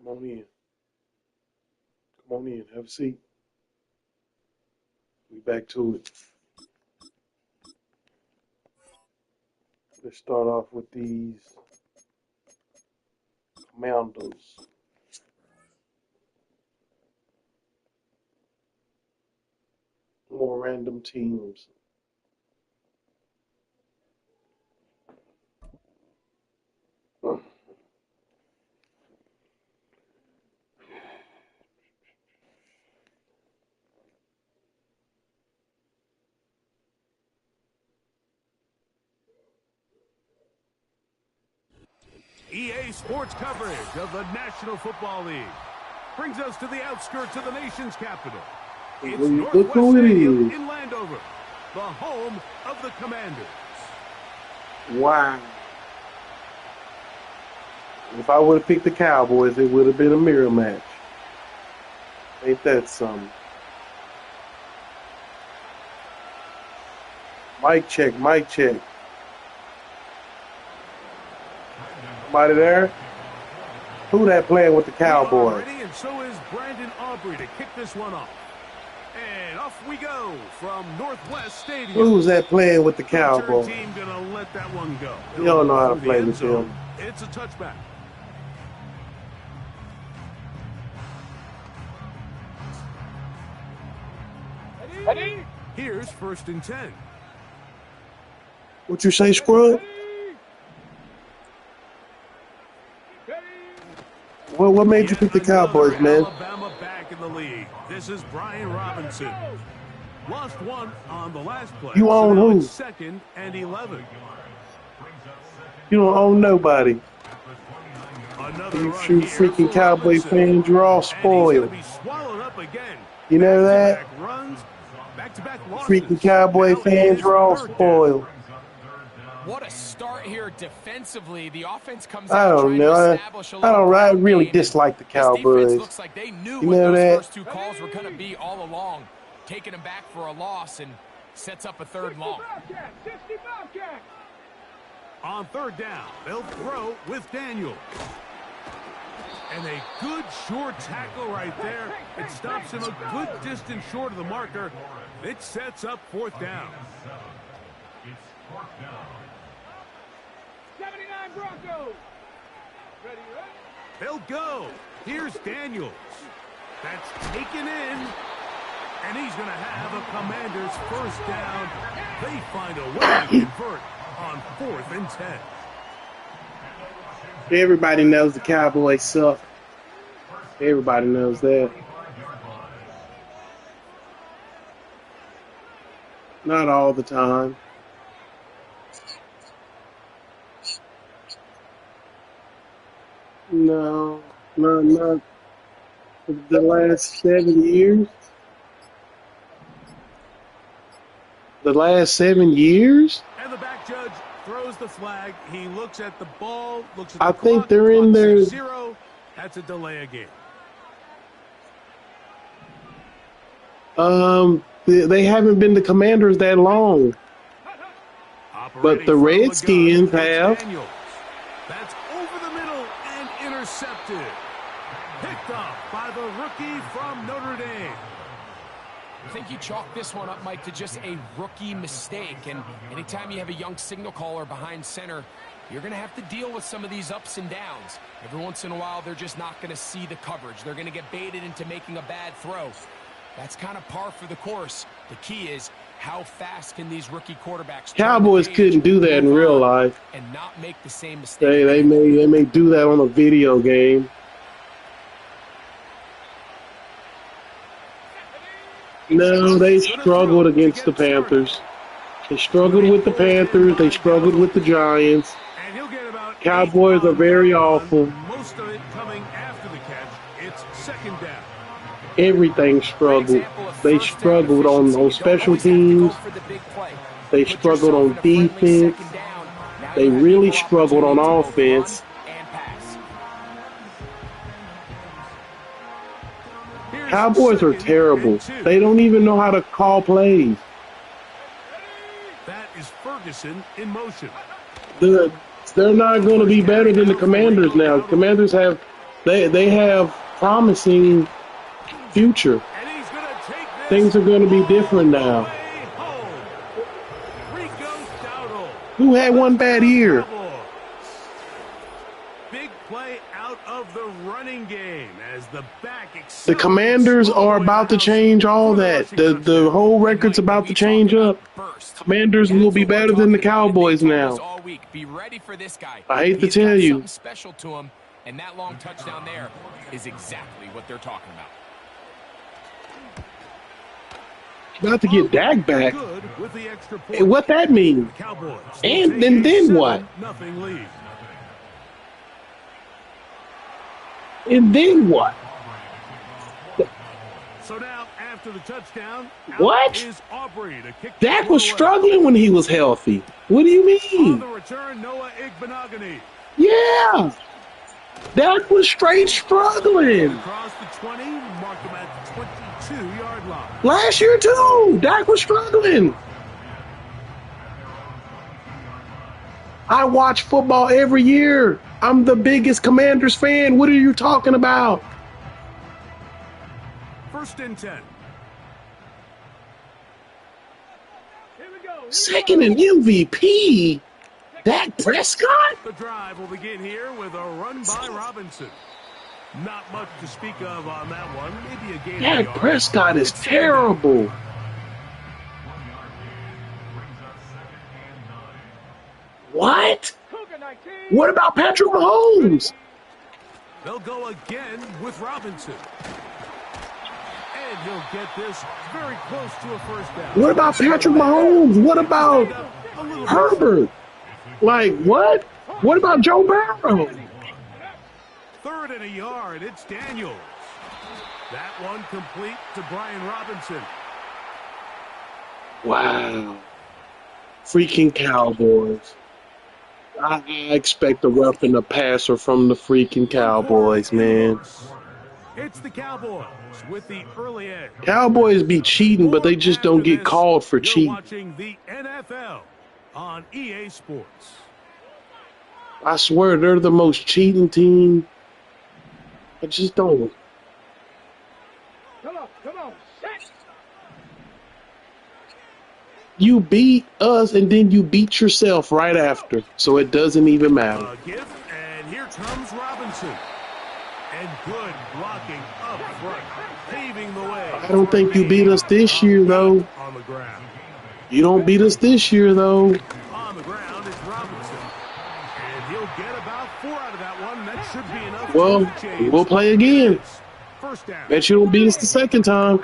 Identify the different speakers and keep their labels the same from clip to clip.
Speaker 1: Come on in. Come on in. Have a seat. We back to it. Let's start off with these commandos. More random teams.
Speaker 2: EA Sports coverage of the National Football League brings us to the outskirts of the nation's capital. It's Northwest Stadium in Landover, the home of the Commanders.
Speaker 1: Wow. If I would have picked the Cowboys, it would have been a mirror match. Ain't that something? Mic check, mic check. Somebody there? Who that playing with the Cowboys?
Speaker 2: And so is Brandon Aubrey to kick this one off. And off we go from Northwest Stadium.
Speaker 1: Who's that playing with the Cowboys?
Speaker 2: Team gonna let that one go.
Speaker 1: You don't know how to play with them.
Speaker 2: It's a touchback. Ready? Here's 1st and 10.
Speaker 1: What you say, Scrub? Well, what made you pick the Cowboys, man?
Speaker 2: Alabama back in the league. This is Brian Robinson. Lost one on the last play.
Speaker 1: You own who?
Speaker 2: 2nd and 11.
Speaker 1: You don't own nobody. You freaking Cowboy fans, you're all spoiled. You know that? Freaking Cowboy fans, you're all spoiled.
Speaker 3: What a start here defensively. The offense comes
Speaker 1: I don't know. I really dislike the Cowboys.
Speaker 3: Looks like they knew
Speaker 1: you
Speaker 3: what
Speaker 1: know
Speaker 3: those
Speaker 1: that?
Speaker 3: first two calls were going to be all along. Taking them back for a loss and sets up a 3rd and long.
Speaker 2: On 3rd down, they'll throw with Daniel. And a good short tackle right there. It stops him a good distance short of the marker. It sets up 4th down. It's 4th down. 79 Broncos. Ready? They'll go. Here's Daniels. That's taken in. And he's going to have a Commander's 1st down. They find a way to convert on 4th and 10.
Speaker 1: Everybody knows the Cowboys suck. Everybody knows that. Not all the time. No, not the last 7 years. The last 7 years?
Speaker 2: And the back judge throws the flag. He looks at the ball, looks at the
Speaker 1: I
Speaker 2: clock,
Speaker 1: think they're in there.
Speaker 2: 0. That's a delay of game.
Speaker 1: They haven't been the Commanders that long. But the Redskins have.
Speaker 2: That's over the middle and intercepted. Picked off by the rookie from Notre Dame.
Speaker 3: I think you chalk this one up, Mike, to just a rookie mistake. And anytime you have a young signal caller behind center, you're going to have to deal with some of these ups and downs. Every once in a while, they're just not going to see the coverage. They're going to get baited into making a bad throw. That's kind of par for the course. The key is how fast can these rookie quarterbacks.
Speaker 1: Cowboys couldn't do that in real life.
Speaker 3: And not make the same mistake.
Speaker 1: They may do that on a video game. No, they struggled against the Panthers. They struggled with the Panthers. They struggled with the Giants. Cowboys are very awful.
Speaker 2: Most of it coming after the catch. It's 2nd down.
Speaker 1: Everything struggled. They struggled on special teams. They struggled on defense. They really struggled on offense. Cowboys are terrible. They don't even know how to call plays.
Speaker 2: That is Ferguson in motion.
Speaker 1: They're not going to be better than the Commanders now. The Commanders have They have promising future.
Speaker 2: And he's going to take this
Speaker 1: Things are going to be different
Speaker 2: all the
Speaker 1: now.
Speaker 2: way home. Rico Dowdle.
Speaker 1: Who had one bad year?
Speaker 2: Big play out of the running game as the back
Speaker 1: The Commanders are about to change all that. The whole record's about to change up. Commanders will be better than the Cowboys now.
Speaker 3: Be ready for this guy.
Speaker 1: I hate to
Speaker 3: He's
Speaker 1: tell
Speaker 3: got
Speaker 1: you.
Speaker 3: something special to him, and that long touchdown there is exactly what they're talking about.
Speaker 1: About to get Dak back.
Speaker 2: Good with the extra point.
Speaker 1: Hey, what that mean?
Speaker 2: The Cowboys
Speaker 1: And
Speaker 2: will
Speaker 1: then
Speaker 2: take a
Speaker 1: what?
Speaker 2: 7-0 lead.
Speaker 1: And then what?
Speaker 2: So now, after the touchdown,
Speaker 1: What?
Speaker 2: out is Aubrey to kick
Speaker 1: Dak
Speaker 2: the
Speaker 1: was
Speaker 2: ball away.
Speaker 1: struggling when he was healthy. What do you
Speaker 2: On
Speaker 1: mean?
Speaker 2: the return, Noah Igbenogany.
Speaker 1: Yeah. Dak was straight struggling.
Speaker 2: Across the 20, marked him at the 22-yard line.
Speaker 1: Last year, too. Dak was struggling. I watch football every year. I'm the biggest Commanders fan. What are you talking about?
Speaker 2: 1st and 10.
Speaker 1: Second and MVP? Dak Prescott?
Speaker 2: The drive will begin here with a run by Robinson. Not much to speak of on that one. Maybe a gain of
Speaker 1: Dak
Speaker 2: yards.
Speaker 1: Prescott is
Speaker 2: It's second down.
Speaker 1: terrible. What? What about Patrick Mahomes?
Speaker 2: They'll go again with Robinson. And he'll get this very close to a first down.
Speaker 1: What about Patrick Mahomes? What about
Speaker 2: A little bit
Speaker 1: Herbert? Like, what? What about Joe Burrow?
Speaker 2: 3rd and a yard. It's Daniels. That one complete to Brian Robinson.
Speaker 1: Wow. Freaking Cowboys. I expect a roughing the passer from the freaking Cowboys, man.
Speaker 2: It's the Cowboys with the early edge.
Speaker 1: Cowboys be cheating, but they just don't get called for
Speaker 2: You're
Speaker 1: cheating.
Speaker 2: watching the NFL on EA Sports.
Speaker 1: I swear they're the most cheating team. I just don't.
Speaker 4: Come on,
Speaker 1: You beat us and then you beat yourself right after, so it doesn't even matter.
Speaker 2: A give, and here comes Robinson. And good blocking up front, paving the way.
Speaker 1: I don't think you beat us this year, though.
Speaker 2: On the ground.
Speaker 1: You don't beat us this year, though.
Speaker 2: On the ground is Robinson. And he'll get about 4 out of that one. That should be enough.
Speaker 1: Well,
Speaker 2: to change.
Speaker 1: we'll play again.
Speaker 2: First down.
Speaker 1: Bet you don't beat us the second time.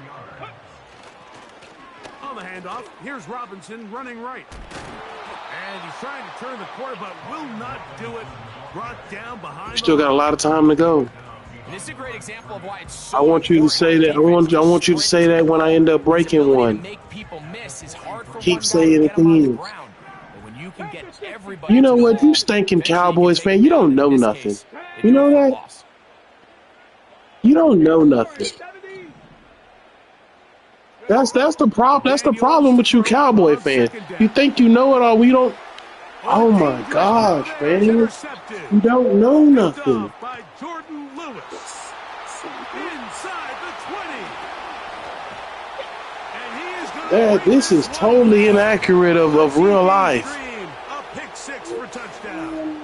Speaker 2: On the handoff, here's Robinson running right. And he's trying to turn the corner, but will not do it. Brought down behind.
Speaker 1: Still got a lot of time to go.
Speaker 3: This is a great example of why it's so
Speaker 1: I want you to say that. I want you to say that when I end up breaking one. Keep saying it again. You know what? You stinking Cowboys fan. You don't know nothing. You know that? You don't know nothing. That's the problem. That's the problem with you Cowboy fans. You think you know it all. We don't. Oh my gosh, man! You don't know nothing.
Speaker 2: By Jordan Lewis. Inside the 20. And he is going to
Speaker 1: This is totally inaccurate of real life.
Speaker 2: A pick 6 for touchdown.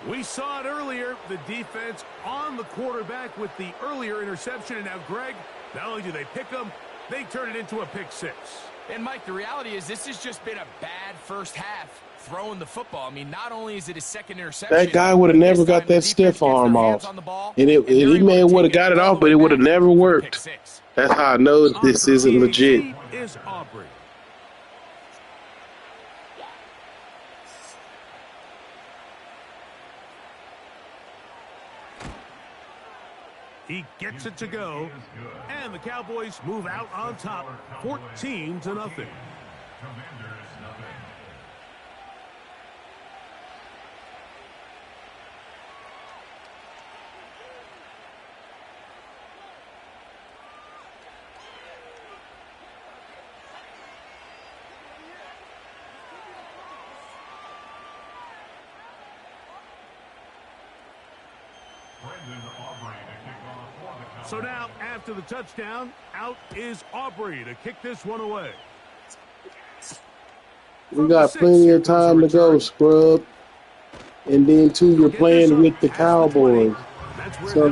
Speaker 2: We saw it earlier, the defense on the quarterback with the earlier interception. And now, Greg, not only do they pick him, they turn it into a pick 6.
Speaker 3: And, Mike, the reality is this has just been a bad first half throwing the football. I mean, not only is it his second interception.
Speaker 1: That guy would have never got that stiff arm off. And he may would have got it off, but it would have never worked. That's how I know this isn't legit.
Speaker 2: Is Aubrey. He gets it to go, and the Cowboys move out on top, 14-0. So now, after the touchdown, out is Aubrey to kick this one away.
Speaker 1: We got plenty of time to go, scrub. And then, too, you're playing with the Cowboys. So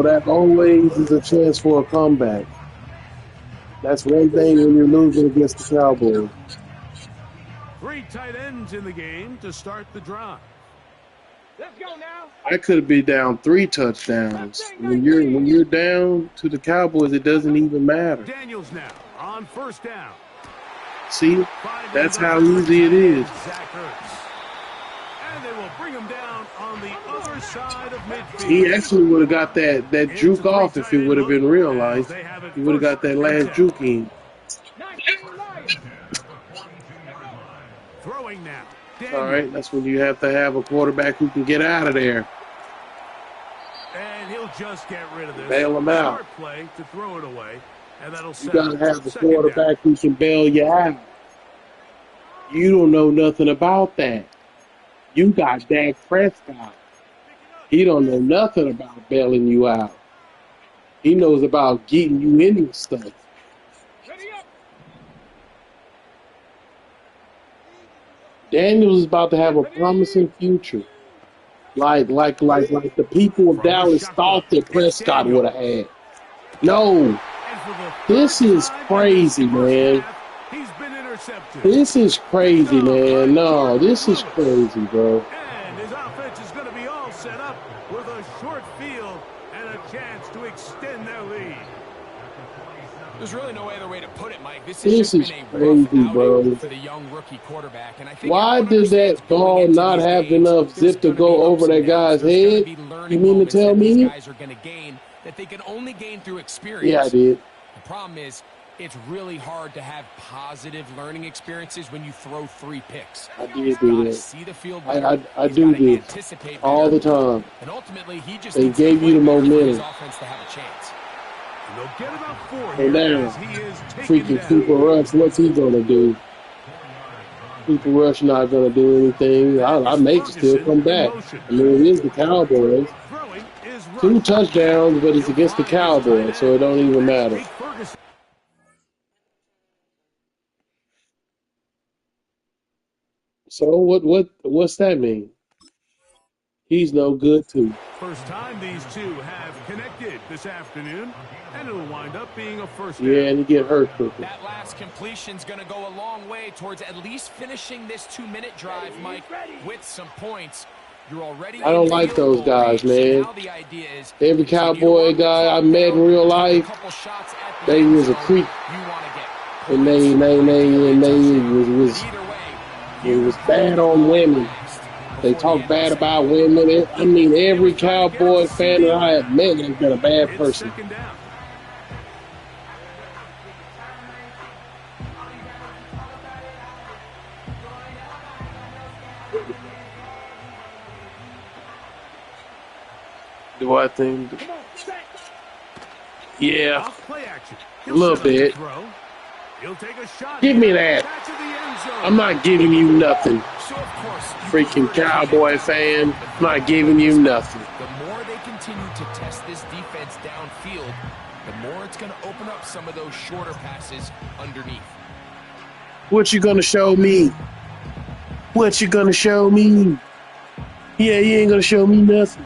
Speaker 1: that always is a chance for a comeback. That's one thing when you're losing against the Cowboys.
Speaker 2: 3 tight ends in the game to start the drive.
Speaker 4: Let's go now.
Speaker 1: I could have been down 3 touchdowns. When you're down to the Cowboys, it doesn't even matter.
Speaker 2: Daniels now on first down.
Speaker 1: See, that's how easy it is.
Speaker 2: And they will bring him down on the other side of midfield.
Speaker 1: He actually would have got that juke off if it would have been real life. He would have got that last juke in.
Speaker 2: Throwing now.
Speaker 1: All right, that's when you have to have a quarterback who can get out of there.
Speaker 2: And he'll just get rid of this.
Speaker 1: Bail him out.
Speaker 2: Short play to throw it away, and that'll
Speaker 1: You got to have a quarterback who can bail you out. You don't know nothing about that. You got Dak Prescott. He don't know nothing about bailing you out. He knows about getting you into stuff. Daniels is about to have a promising future. Like the people of Dallas thought that Prescott would have had. No. This is crazy, man. This is crazy, man. No, this is crazy, bro.
Speaker 2: And his offense is going to be all set up with a short field and a chance to extend their lead.
Speaker 3: There's really no other way to put it, Mike. This
Speaker 1: is
Speaker 3: been a
Speaker 1: crazy, bro.
Speaker 3: For the young rookie quarterback. And I think
Speaker 1: why did that ball not have enough zip to go over that guy's head? You mean to tell me?
Speaker 3: Guys are going to gain that they can only gain through experience.
Speaker 1: Yeah, I did.
Speaker 3: The problem is, it's really hard to have positive learning experiences when you throw 3 picks.
Speaker 1: I did do that.
Speaker 3: See the field
Speaker 1: I do this all the time.
Speaker 3: And ultimately, he just
Speaker 1: they gave you the momentum.
Speaker 3: Offense to have a chance.
Speaker 2: They'll get about 4
Speaker 1: and now, freaking Cooper Rush, what's he gonna do? Cooper Rush not gonna do anything. I may still come back. I mean, it is the Cowboys. 2 touchdowns, but it's against the Cowboys, so it don't even matter. So what's that mean? He's no good too.
Speaker 2: First time these two have connected this afternoon, and it'll wind up being a first down.
Speaker 1: Yeah, and you get hurt quickly.
Speaker 3: That last completion's going to go a long way towards at least finishing this 2-minute drive, Mike, with some points. You're already.
Speaker 1: I don't like those guys, man.
Speaker 3: The idea is
Speaker 1: every Cowboy guy I met in real life, they was a creep, and they was bad on women. They talk bad about women. I mean, every Cowboy fan that I have met has been a bad person. Do I think? Yeah, a little bit. Give me that. I'm not giving you nothing. Freaking Cowboy fan, I'm not giving you nothing.
Speaker 3: The more they continue to test this defense downfield, the more it's going to open up some of those shorter passes underneath.
Speaker 1: What you gonna show me? What you gonna show me? Yeah, you ain't gonna show me nothing.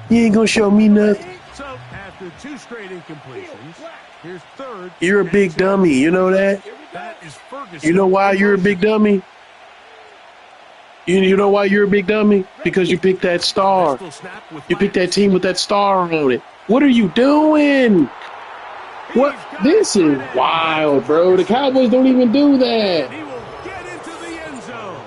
Speaker 1: You ain't gonna show me nothing.
Speaker 2: So after 2 straight incompletions, here's third.
Speaker 1: You're a big dummy, you know that? You know why you're a big dummy? You know why you're a big dummy? Because you picked that star. You picked that team with that star on it. What are you doing? What? This is wild, bro. The Cowboys don't even do that.
Speaker 2: He will get into the end zone.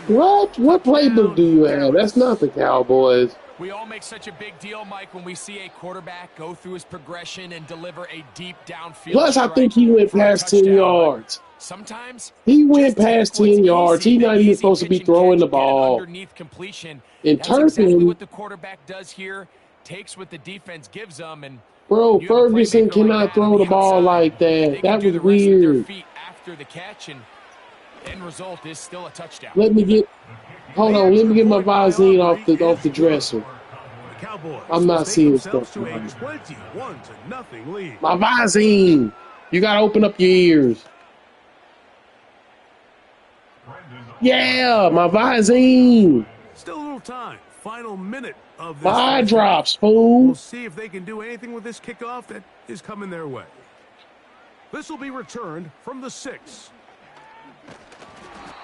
Speaker 1: What playbook do you have? That's not the Cowboys.
Speaker 3: We all make such a big deal, Mike, when we see a quarterback go through his progression and deliver a deep downfield.
Speaker 1: Plus, I think he went past 10 yards.
Speaker 3: Sometimes
Speaker 1: he went past 10 yards. He's not even supposed to be throwing the ball.
Speaker 3: Underneath completion.
Speaker 1: And
Speaker 3: That's exactly
Speaker 1: Turpin,
Speaker 3: what the quarterback does here. Takes what the defense gives them, and
Speaker 1: bro, Ferguson cannot throw the ball like that. That was weird.
Speaker 3: After the catch, and end result is still a touchdown.
Speaker 1: Let me get Hold on, let me get my Visine off the dresser.
Speaker 2: The Cowboys
Speaker 1: I'm not
Speaker 2: take
Speaker 1: seeing
Speaker 2: themselves
Speaker 1: stuff.
Speaker 2: to a 21-0 lead.
Speaker 1: My Visine. You gotta open up your ears. Yeah, my Visine.
Speaker 2: Still a little time. Final minute of this.
Speaker 1: My eye
Speaker 2: first
Speaker 1: drops,
Speaker 2: half.
Speaker 1: fool.
Speaker 2: We'll see if they can do anything with this kickoff that is coming their way. This will be returned from the 6.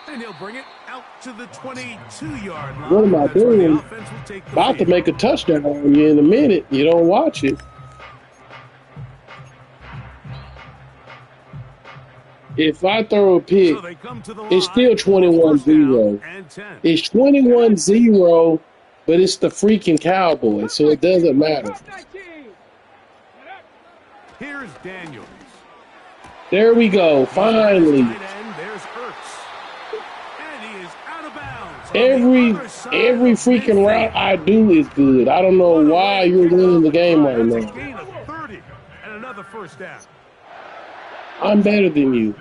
Speaker 2: And he'll bring it out to the 22-yard line.
Speaker 1: What am I
Speaker 2: That's where the
Speaker 1: doing?
Speaker 2: offense will take the
Speaker 1: About to
Speaker 2: field.
Speaker 1: make a touchdown on you in a minute. You don't watch it. If I throw a pick,
Speaker 2: So they come to the
Speaker 1: it's
Speaker 2: line
Speaker 1: still
Speaker 2: for first down
Speaker 1: 21-0.
Speaker 2: and 10.
Speaker 1: It's 21-0, but it's the freaking Cowboys, so it doesn't matter.
Speaker 2: Here's Daniels.
Speaker 1: There we go, finally.
Speaker 2: Tight end, there's Ertz. And he is out of bounds. on the other side
Speaker 1: Every
Speaker 2: of
Speaker 1: freaking
Speaker 2: midfield.
Speaker 1: route I do is good. I don't know why you're winning the game right
Speaker 2: That's a
Speaker 1: now.
Speaker 2: gain of 30 and another first down.
Speaker 1: I'm better than you.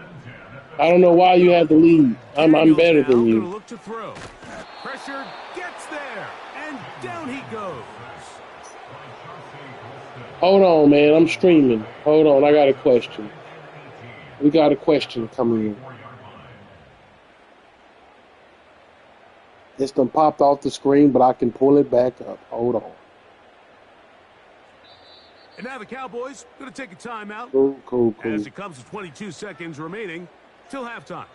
Speaker 1: I don't know why you have the lead. I'm better than
Speaker 2: Gonna
Speaker 1: you.
Speaker 2: look to throw. Pressure gets there, and down he goes.
Speaker 1: Hold on, man. I'm streaming. Hold on. I got a question. We got a question coming in. It's done popped off the screen, but I can pull it back up. Hold on.
Speaker 2: And now the Cowboys going to take a timeout
Speaker 1: Cool.
Speaker 2: as it comes to 22 seconds remaining till halftime.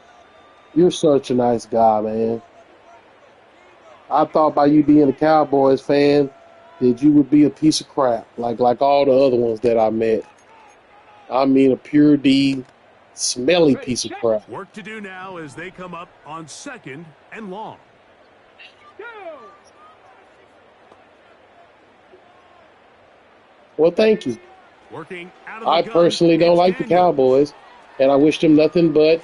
Speaker 1: You're such a nice guy, man. I thought by you being a Cowboys fan that you would be a piece of crap, like all the other ones that I met. I mean, a pure D, smelly piece of crap.
Speaker 2: Work to do now as they come up on 2nd and long.
Speaker 1: Well, thank you.
Speaker 2: Working out of
Speaker 1: I
Speaker 2: the gun,
Speaker 1: personally don't
Speaker 2: it's
Speaker 1: like the
Speaker 2: Daniels.
Speaker 1: Cowboys, and I wish them nothing but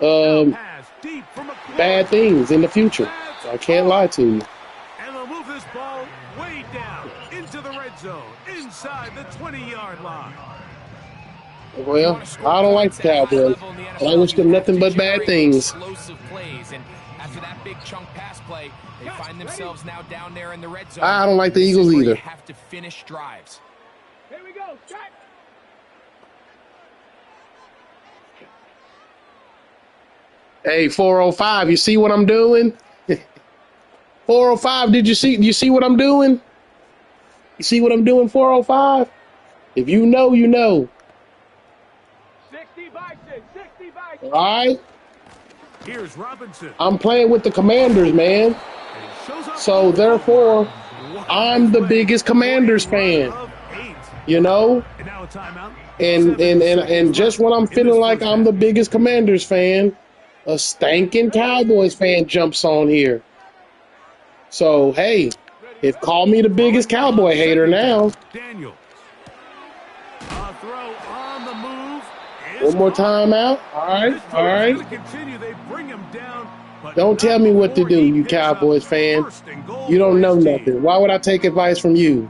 Speaker 2: Now pass deep from McCoy.
Speaker 1: bad things in the future. I can't lie to you.
Speaker 2: And they'll move this ball way down into the red zone, inside the 20-yard line.
Speaker 1: Well, I don't like the Cowboys, and I wish them nothing but bad things.
Speaker 3: Explosive plays, and after that big chunk pass play, they find themselves now down there in the red zone.
Speaker 1: I don't like the
Speaker 3: This is
Speaker 1: Eagles
Speaker 3: where
Speaker 1: either.
Speaker 3: You have to finish drives.
Speaker 4: Here we go. Shot.
Speaker 1: Hey, 405, you see what I'm doing? 405, do you see what I'm doing? You see what I'm doing, 405? If you know, you know.
Speaker 4: 60 Bison. 60 Bison.
Speaker 1: All right?
Speaker 2: Here's Robinson.
Speaker 1: I'm playing with the Commanders, man.
Speaker 2: And he shows up
Speaker 1: So, therefore, I'm the biggest Commanders fan.
Speaker 2: of 8.
Speaker 1: You know?
Speaker 2: And now a timeout.
Speaker 1: And just when I'm feeling like I'm the biggest Commanders fan, a stinking Cowboys fan jumps on here. So, hey, call me the biggest Cowboy hater now.
Speaker 2: Daniels. A throw on the move.
Speaker 1: One more time out. All right.
Speaker 2: Continue. They bring him down, but
Speaker 1: Don't tell me what to do, you
Speaker 2: picks up
Speaker 1: Cowboys fan.
Speaker 2: first and goal
Speaker 1: You don't
Speaker 2: for
Speaker 1: know
Speaker 2: his
Speaker 1: nothing.
Speaker 2: team.
Speaker 1: Why would I take advice from you?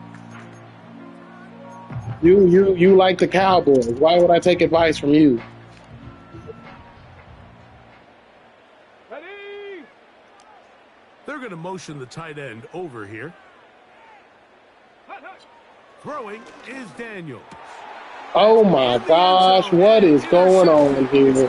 Speaker 1: You like the Cowboys. Why would I take advice from you?
Speaker 4: Ready.
Speaker 2: They're going to motion the tight end over here.
Speaker 4: Hut, hut.
Speaker 2: Throwing is Daniels.
Speaker 1: Oh my gosh, what is going on here?
Speaker 2: Picked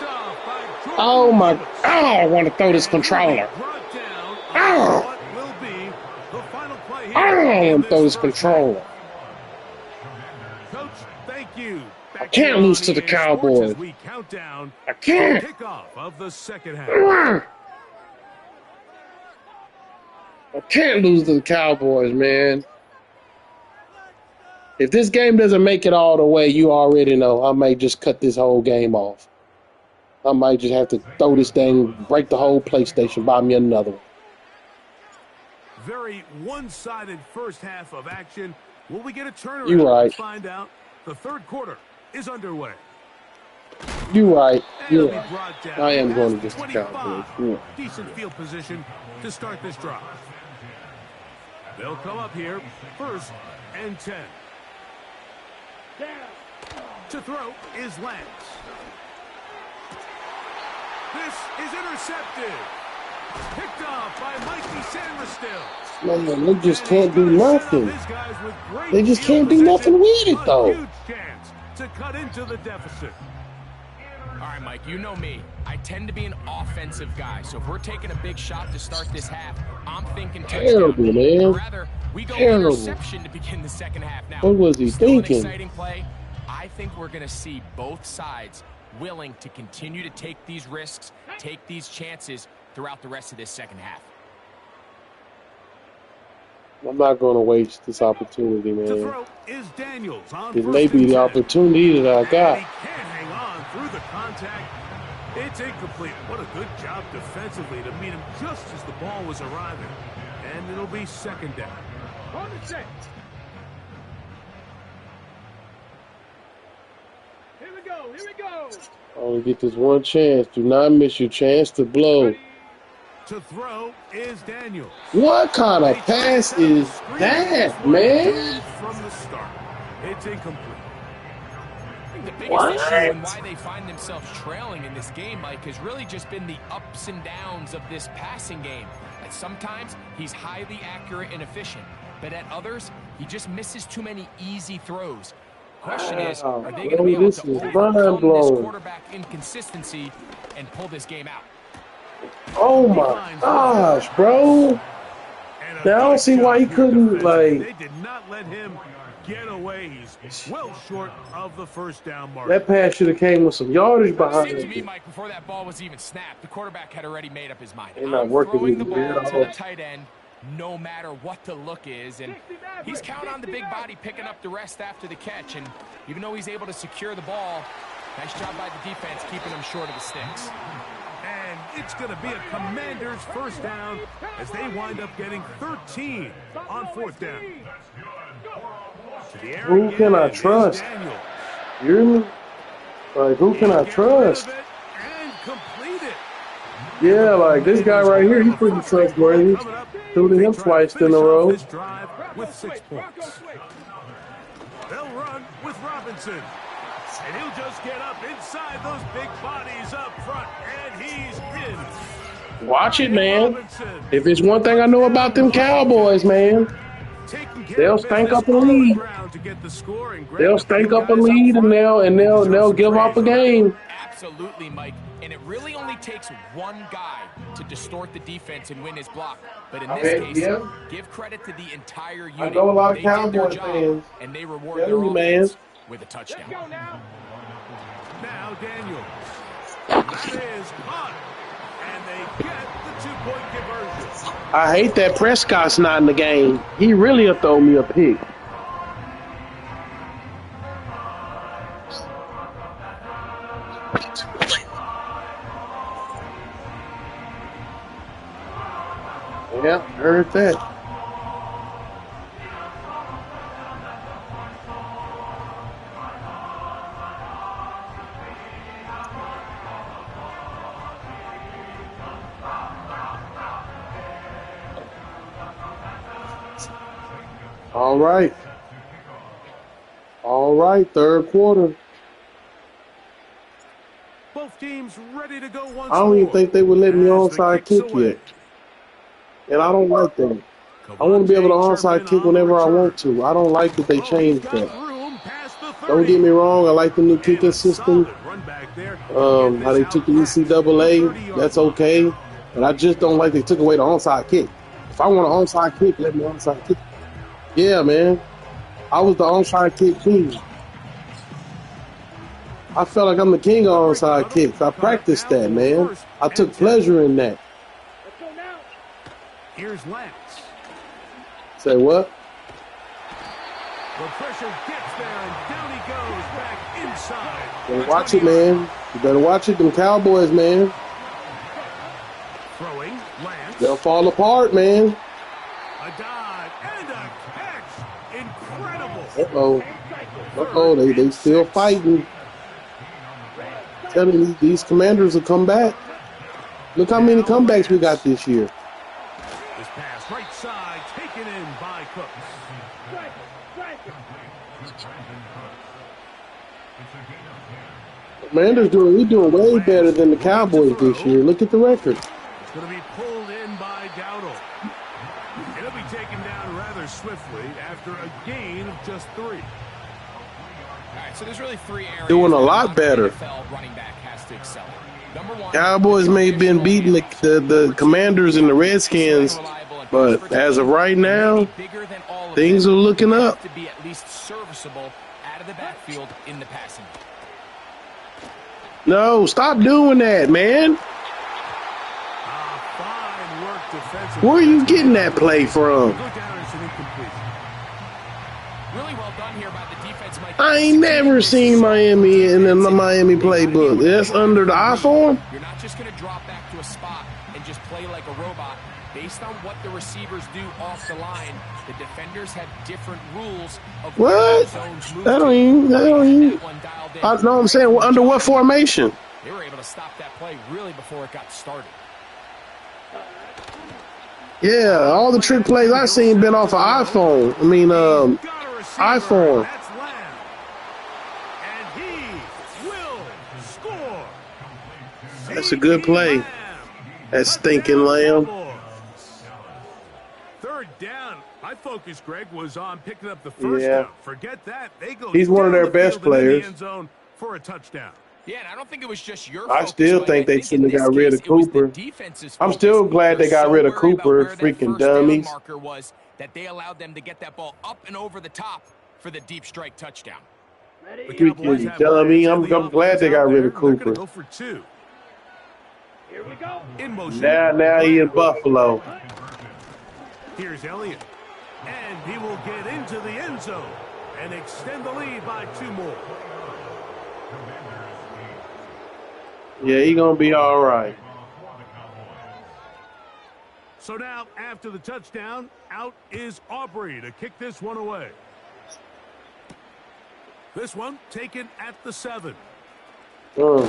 Speaker 2: off by Jordan
Speaker 1: Oh my,
Speaker 2: Lewis.
Speaker 1: I want to throw this controller.
Speaker 2: Brought down on
Speaker 1: Ow.
Speaker 2: what will be the final play here
Speaker 1: I don't
Speaker 2: in
Speaker 1: want to throw this
Speaker 2: first
Speaker 1: controller.
Speaker 2: half. Coach, thank you.
Speaker 1: I can't lose to the Cowboys.
Speaker 2: As we count down
Speaker 1: I can't.
Speaker 2: kickoff of the second half.
Speaker 1: I can't lose to the Cowboys, man. If this game doesn't make it all the way, you already know I may just cut this whole game off. I might just have to throw this thing, break the whole PlayStation, buy me another one.
Speaker 2: Very one-sided first half of action. Will we get a turnaround?
Speaker 1: You're right.
Speaker 2: Let's find out. The third quarter is underway.
Speaker 1: You're right.
Speaker 2: And
Speaker 1: You're
Speaker 2: it'll be
Speaker 1: right.
Speaker 2: brought down
Speaker 1: I am going
Speaker 2: past
Speaker 1: against the
Speaker 2: 25.
Speaker 1: Cowboys. Yeah.
Speaker 2: Decent field position to start this drive. They'll come up here first and 10. To throw is Lance. This is intercepted. Picked off by Mikey Sanders.
Speaker 1: Man, they just can't do nothing.
Speaker 2: His guys with great
Speaker 1: They just
Speaker 2: field
Speaker 1: can't do nothing
Speaker 2: position.
Speaker 1: with it, though.
Speaker 2: A huge chance to cut into the deficit.
Speaker 3: All right, Mike, you know me. I tend to be an offensive guy, so if we're taking a big shot to start this half, I'm thinking touchdown.
Speaker 1: Terrible, man.
Speaker 3: Or rather, we go
Speaker 1: Terrible.
Speaker 3: interception to begin the second half. Now,
Speaker 1: What was he
Speaker 3: still
Speaker 1: thinking?
Speaker 3: An exciting play. I think we're going to see both sides willing to continue to take these risks, take these chances throughout the rest of this second half.
Speaker 1: I'm not going to waste this opportunity,
Speaker 2: To
Speaker 1: man.
Speaker 2: throw is Daniels on
Speaker 1: It
Speaker 2: first
Speaker 1: may be
Speaker 2: and
Speaker 1: the
Speaker 2: 10.
Speaker 1: opportunity that I
Speaker 2: And
Speaker 1: got.
Speaker 2: he can't hang on through the contact. It's incomplete. What a good job defensively to meet him just as the ball was arriving. And it'll be second down.
Speaker 4: On the set. Here we go. Here we go.
Speaker 1: Only get this one chance. Do not miss your chance to blow.
Speaker 2: To throw is Daniels.
Speaker 1: What kind of pass is that, man?
Speaker 2: From the start, it's incomplete.
Speaker 3: I think the biggest
Speaker 1: What?
Speaker 3: issue and why they find themselves trailing in this game, Mike, has really just been the ups and downs of this passing game. At sometimes, he's highly accurate and efficient, but at others, he just misses too many easy throws. Question is,
Speaker 1: Wow,
Speaker 3: are they going to
Speaker 1: bro,
Speaker 3: be able
Speaker 1: this
Speaker 3: to
Speaker 1: is
Speaker 3: overcome this
Speaker 1: mind-blowing.
Speaker 3: quarterback inconsistency and pull this game out?
Speaker 1: Oh my gosh, bro.
Speaker 2: And a
Speaker 1: Now I don't
Speaker 2: good
Speaker 1: see why he
Speaker 2: job here
Speaker 1: couldn't,
Speaker 2: defensively.
Speaker 1: like-
Speaker 2: They did not let him get away. He's well short of the first down mark.
Speaker 1: That pass should have came with some yardage
Speaker 3: It
Speaker 1: behind
Speaker 3: seemed to me,
Speaker 1: it.
Speaker 3: Mike, before that ball was even snapped, the quarterback had already made up his mind.
Speaker 1: They're not
Speaker 3: I'm
Speaker 1: working
Speaker 3: throwing the
Speaker 1: with
Speaker 3: ball
Speaker 1: me at
Speaker 3: to
Speaker 1: all.
Speaker 3: the tight end, no matter what the look is, and he's counting on the big body picking up the rest after the catch, and even though he's able to secure the ball, nice job by the defense keeping him short of the sticks.
Speaker 2: And it's going to be a Commanders first down as they wind up getting 13 on fourth down. To the air
Speaker 1: Who
Speaker 2: again
Speaker 1: can I
Speaker 2: is
Speaker 1: trust?
Speaker 2: Daniels.
Speaker 1: You hear me? Like, who can I
Speaker 2: He gets rid of
Speaker 1: trust?
Speaker 2: it and complete it.
Speaker 1: Yeah, like this guy right here, he's pretty trustworthy. Threw to him twice in a row.
Speaker 2: This drive with 6 points. They'll run with Robinson. And he'll just get up inside those big bodies up front. And he's in.
Speaker 1: Watch it, man. If it's one thing I know about them Cowboys, man, they'll stank up a lead. They'll stank up a lead and they'll give up a game.
Speaker 3: Absolutely, Mike. And it really only takes one guy to distort the defense and win his block. But in this
Speaker 1: Okay,
Speaker 3: case,
Speaker 1: yeah.
Speaker 3: give credit to the entire unit.
Speaker 1: I know a lot of
Speaker 3: They did their
Speaker 1: Cowboy
Speaker 3: job,
Speaker 1: fans.
Speaker 3: and they reward
Speaker 1: Tell
Speaker 3: their
Speaker 1: me, man.
Speaker 3: offense with a touchdown.
Speaker 4: Let's go now.
Speaker 2: Now Daniels. That is caught. And they get the 2-point conversion.
Speaker 1: I hate that Prescott's not in the game. He really will throw me a pick. Yeah, heard that. All right. All right, third quarter.
Speaker 2: Both teams ready to go once
Speaker 1: I don't even
Speaker 2: more.
Speaker 1: think they would let me
Speaker 2: As the
Speaker 1: onside
Speaker 2: kick's
Speaker 1: kick
Speaker 2: away.
Speaker 1: yet. And I don't like that. I want to be able to onside kick whenever I want to. I don't like that they changed that. Don't get me wrong, I like the new kicking system. How they took the NCAA, that's okay. But I just don't like they took away the onside kick. If I want an onside kick, let me onside kick. Yeah, man. I was the onside kick king. I felt like I'm the king of onside kicks. I practiced that, man. I took pleasure in that.
Speaker 4: Let's go now.
Speaker 2: Here's Lance.
Speaker 1: Say what?
Speaker 2: The pressure gets there, and down he goes back inside.
Speaker 1: Better watch it, man. You better watch it. Them Cowboys, man.
Speaker 2: Throwing, Lance.
Speaker 1: They'll fall apart, man.
Speaker 2: A dive and a catch. Incredible.
Speaker 1: Uh-oh. Uh-oh, they still fighting. Telling me these Commanders will come back. Look how many comebacks we got this year.
Speaker 2: This pass right side taken in by Cooks.
Speaker 4: Strike. Strike.
Speaker 1: Commanders we're doing way better than the Cowboys this year. Look at the record.
Speaker 2: It's going to be pulled swiftly after a gain of just 3.
Speaker 3: All right, so there's really 3 areas
Speaker 1: Doing a lot better.
Speaker 3: NFL running back has to excel in. Number 1,
Speaker 1: Cowboys may have been beating the Commanders and the Redskins, but as of right now, things are looking up.
Speaker 3: To be at least serviceable out of the backfield in the passing.
Speaker 1: No, stop doing that, man.
Speaker 2: Fine work defensively.
Speaker 1: Where are you getting that play from?
Speaker 2: Go down as an incompletion.
Speaker 3: Really well done here by the defense, Mike.
Speaker 1: I ain't never seen Miami in the Miami playbook. That's under the I form.
Speaker 3: You're not just going to drop back to a spot and just play like a robot. Based on what the receivers do off the line, the defenders have different rules of
Speaker 1: What? That don't even. I know I'm saying, under what formation?
Speaker 3: They were able to stop that play really before it got started.
Speaker 1: Yeah, all the trick plays I've seen been off of iPhone. I mean, iPhone.
Speaker 2: That's Lamb. And he will score.
Speaker 1: That's a good play. That stinking Lamb.
Speaker 2: Third down. My focus, Greg, was on picking up the first
Speaker 1: Yeah.
Speaker 2: down. Forget that. They go.
Speaker 1: He's one of
Speaker 2: down
Speaker 1: their
Speaker 2: the
Speaker 1: best
Speaker 2: field and in the
Speaker 1: players.
Speaker 2: end zone for a touchdown.
Speaker 3: Yeah, and I don't think it was just your
Speaker 1: I
Speaker 3: focus,
Speaker 1: still
Speaker 3: Mike.
Speaker 1: think they
Speaker 3: in
Speaker 1: shouldn't have
Speaker 3: this
Speaker 1: got rid of
Speaker 3: case, it was the
Speaker 1: Cooper.
Speaker 3: defense's
Speaker 1: I'm
Speaker 3: focus.
Speaker 1: still glad they
Speaker 3: They're
Speaker 1: got
Speaker 3: so
Speaker 1: rid of
Speaker 3: worried about
Speaker 1: Cooper,
Speaker 3: where their
Speaker 1: freaking
Speaker 3: first down
Speaker 1: dummies.
Speaker 3: marker was that they allowed them to get that ball up and over the top for the deep strike touchdown.
Speaker 2: The
Speaker 1: Freaking
Speaker 2: Cowboys have
Speaker 1: dummy.
Speaker 2: legs
Speaker 1: I'm
Speaker 2: in the
Speaker 1: glad they
Speaker 2: offense
Speaker 1: got
Speaker 2: out
Speaker 1: rid
Speaker 2: there.
Speaker 1: of
Speaker 2: They're gonna
Speaker 1: Cooper.
Speaker 2: go for 2.
Speaker 4: Here we go.
Speaker 2: In motion.
Speaker 1: Now he in Buffalo.
Speaker 2: Here's Elliott. And he will get into the end zone and extend the lead by 2 more.
Speaker 1: Yeah, he gonna be all right.
Speaker 2: So now, after the touchdown, out is Aubrey to kick this one away. This one taken at the 7. We'll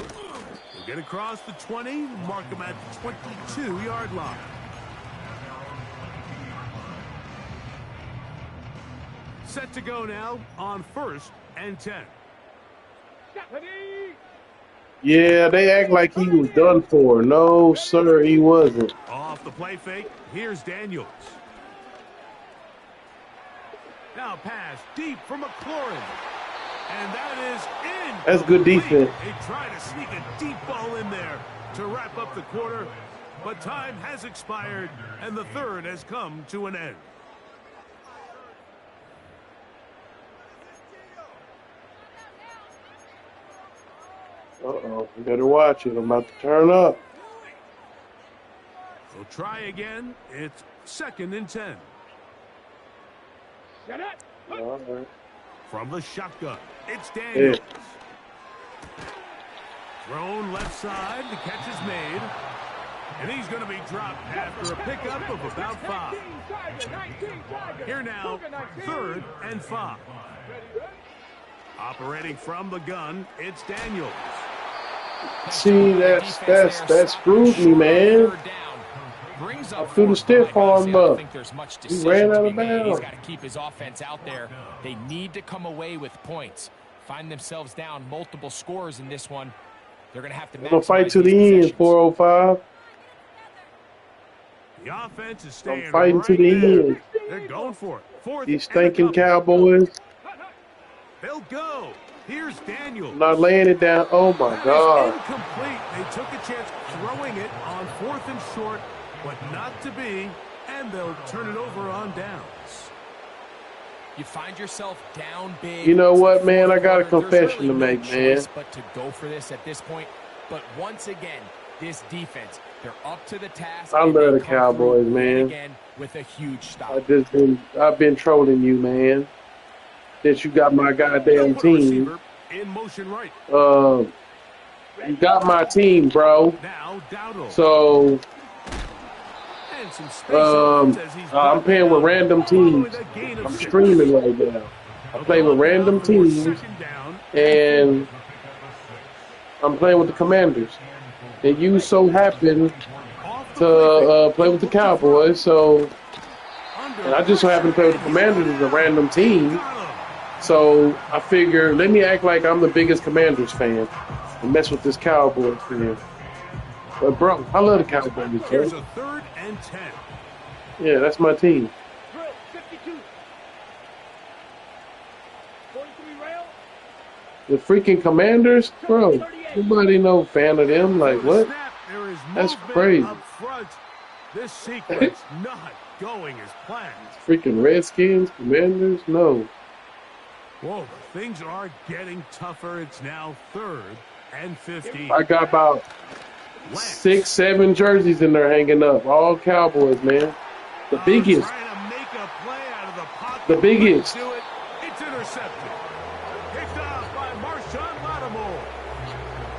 Speaker 2: get across the 20, mark him at the 22-yard line. Set to go now on 1st and 10.
Speaker 1: Yeah, they act like he was done for. No, sir, he wasn't.
Speaker 2: Off the play fake, here's Daniels. Now pass deep from McLaurin. And that is in.
Speaker 1: That's good defense.
Speaker 2: They try to sneak a deep ball in there to wrap up the quarter, but time has expired, and the third has come to an end.
Speaker 1: Uh-oh, you better watch it. I'm about to turn up.
Speaker 2: We'll try again. It's 2nd and 10.
Speaker 4: Shut up.
Speaker 1: All right.
Speaker 2: From the shotgun, it's Daniels.
Speaker 1: Yeah.
Speaker 2: Thrown left side, the catch is made. And he's going to be dropped after a pickup of about 5. Here now, 3rd and 5. Operating from the gun, it's Daniels.
Speaker 1: See, that screwed me, man. I threw the stiff arm up. He ran out of bounds.
Speaker 3: He's got to keep his offense out there. They need to come away with points. Find themselves down multiple scores in this one. They're going to have to
Speaker 1: I'm going to fight to the end, 405.
Speaker 2: The offense is staying
Speaker 1: I'm fighting
Speaker 2: right
Speaker 1: to the
Speaker 2: there.
Speaker 1: end.
Speaker 2: They're going for it. 4th
Speaker 1: These
Speaker 2: and a
Speaker 1: stinking
Speaker 2: couple.
Speaker 1: Cowboys.
Speaker 2: They'll go. Here's Daniels.
Speaker 1: Not laying it down. Oh, my
Speaker 2: That is
Speaker 1: God.
Speaker 2: incomplete. They took a chance throwing it on 4th and short, but not to be, and they'll turn it over on downs.
Speaker 3: You find yourself down big.
Speaker 1: You know what,
Speaker 3: It's the
Speaker 1: man? I
Speaker 3: fourth
Speaker 1: got a
Speaker 3: quarter.
Speaker 1: confession
Speaker 3: There's really
Speaker 1: to make,
Speaker 3: no
Speaker 1: man.
Speaker 3: choice but to go for this at this point. But once again, this defense, they're up to the task.
Speaker 1: I
Speaker 3: and
Speaker 1: love
Speaker 3: they
Speaker 1: the
Speaker 3: come through
Speaker 1: Cowboys,
Speaker 3: yet
Speaker 1: man.
Speaker 3: Again with a huge stop.
Speaker 1: I've been trolling you, man. That you got my goddamn
Speaker 2: Open
Speaker 1: team.
Speaker 2: receiver in motion right.
Speaker 1: You got my team, bro.
Speaker 2: Now Dowdle.
Speaker 1: So
Speaker 2: And some space opens as he's
Speaker 1: I'm playing with random teams.
Speaker 2: following a gain of
Speaker 1: I'm
Speaker 2: 6.
Speaker 1: streaming right now. I play with random teams,
Speaker 2: 2nd down.
Speaker 1: and I'm playing with the Commanders. And you so happen
Speaker 2: Off the
Speaker 1: to play with the Cowboys, so
Speaker 2: under
Speaker 1: and I just so happen to play with the Commanders as a random team.
Speaker 2: Got him.
Speaker 1: So I figure, let me act like I'm the biggest Commanders fan and mess with this Cowboys fan. But bro, I love the Cowboys,
Speaker 2: Here's
Speaker 1: bro.
Speaker 2: a 3rd and 10.
Speaker 1: Yeah, that's my team.
Speaker 4: Drill 52.
Speaker 1: The freaking Commanders, bro. Nobody no fan of them. Like what? That's crazy.
Speaker 2: This sequence not going as planned.
Speaker 1: Freaking Redskins, Commanders, no.
Speaker 2: Whoa, things are getting tougher. It's now 3rd and 15.
Speaker 1: I got about 6, 7 jerseys in there hanging up. All Cowboys, man. The biggest.
Speaker 2: Trying to make a play out of the pocket.
Speaker 1: The biggest.
Speaker 2: Do it. It's intercepted. Picked off by Marshawn Lattimore.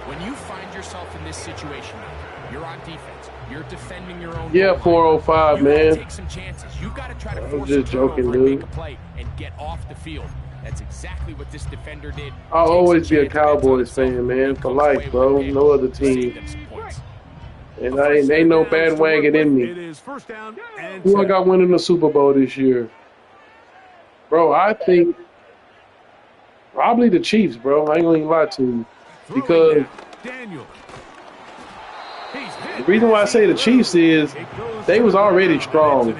Speaker 3: When you find yourself in this situation, you're on defense. You're defending your own.
Speaker 1: Yeah, 405, man.
Speaker 3: Take some chances. You've got to try to
Speaker 1: I'm
Speaker 3: force
Speaker 1: just joking,
Speaker 3: and
Speaker 1: dude.
Speaker 3: make a play and get off the field. That's exactly what this defender did.
Speaker 1: I'll always be a Cowboys fan, man, for life, bro. No other team. And I ain't no bandwagon in me.
Speaker 2: It is 1st down and
Speaker 1: Who I got winning the Super Bowl this year? Bro, I think probably the Chiefs, bro. I ain't gonna even lie to you. Because
Speaker 2: Daniel.
Speaker 1: the reason why I say the Chiefs is they was already strong.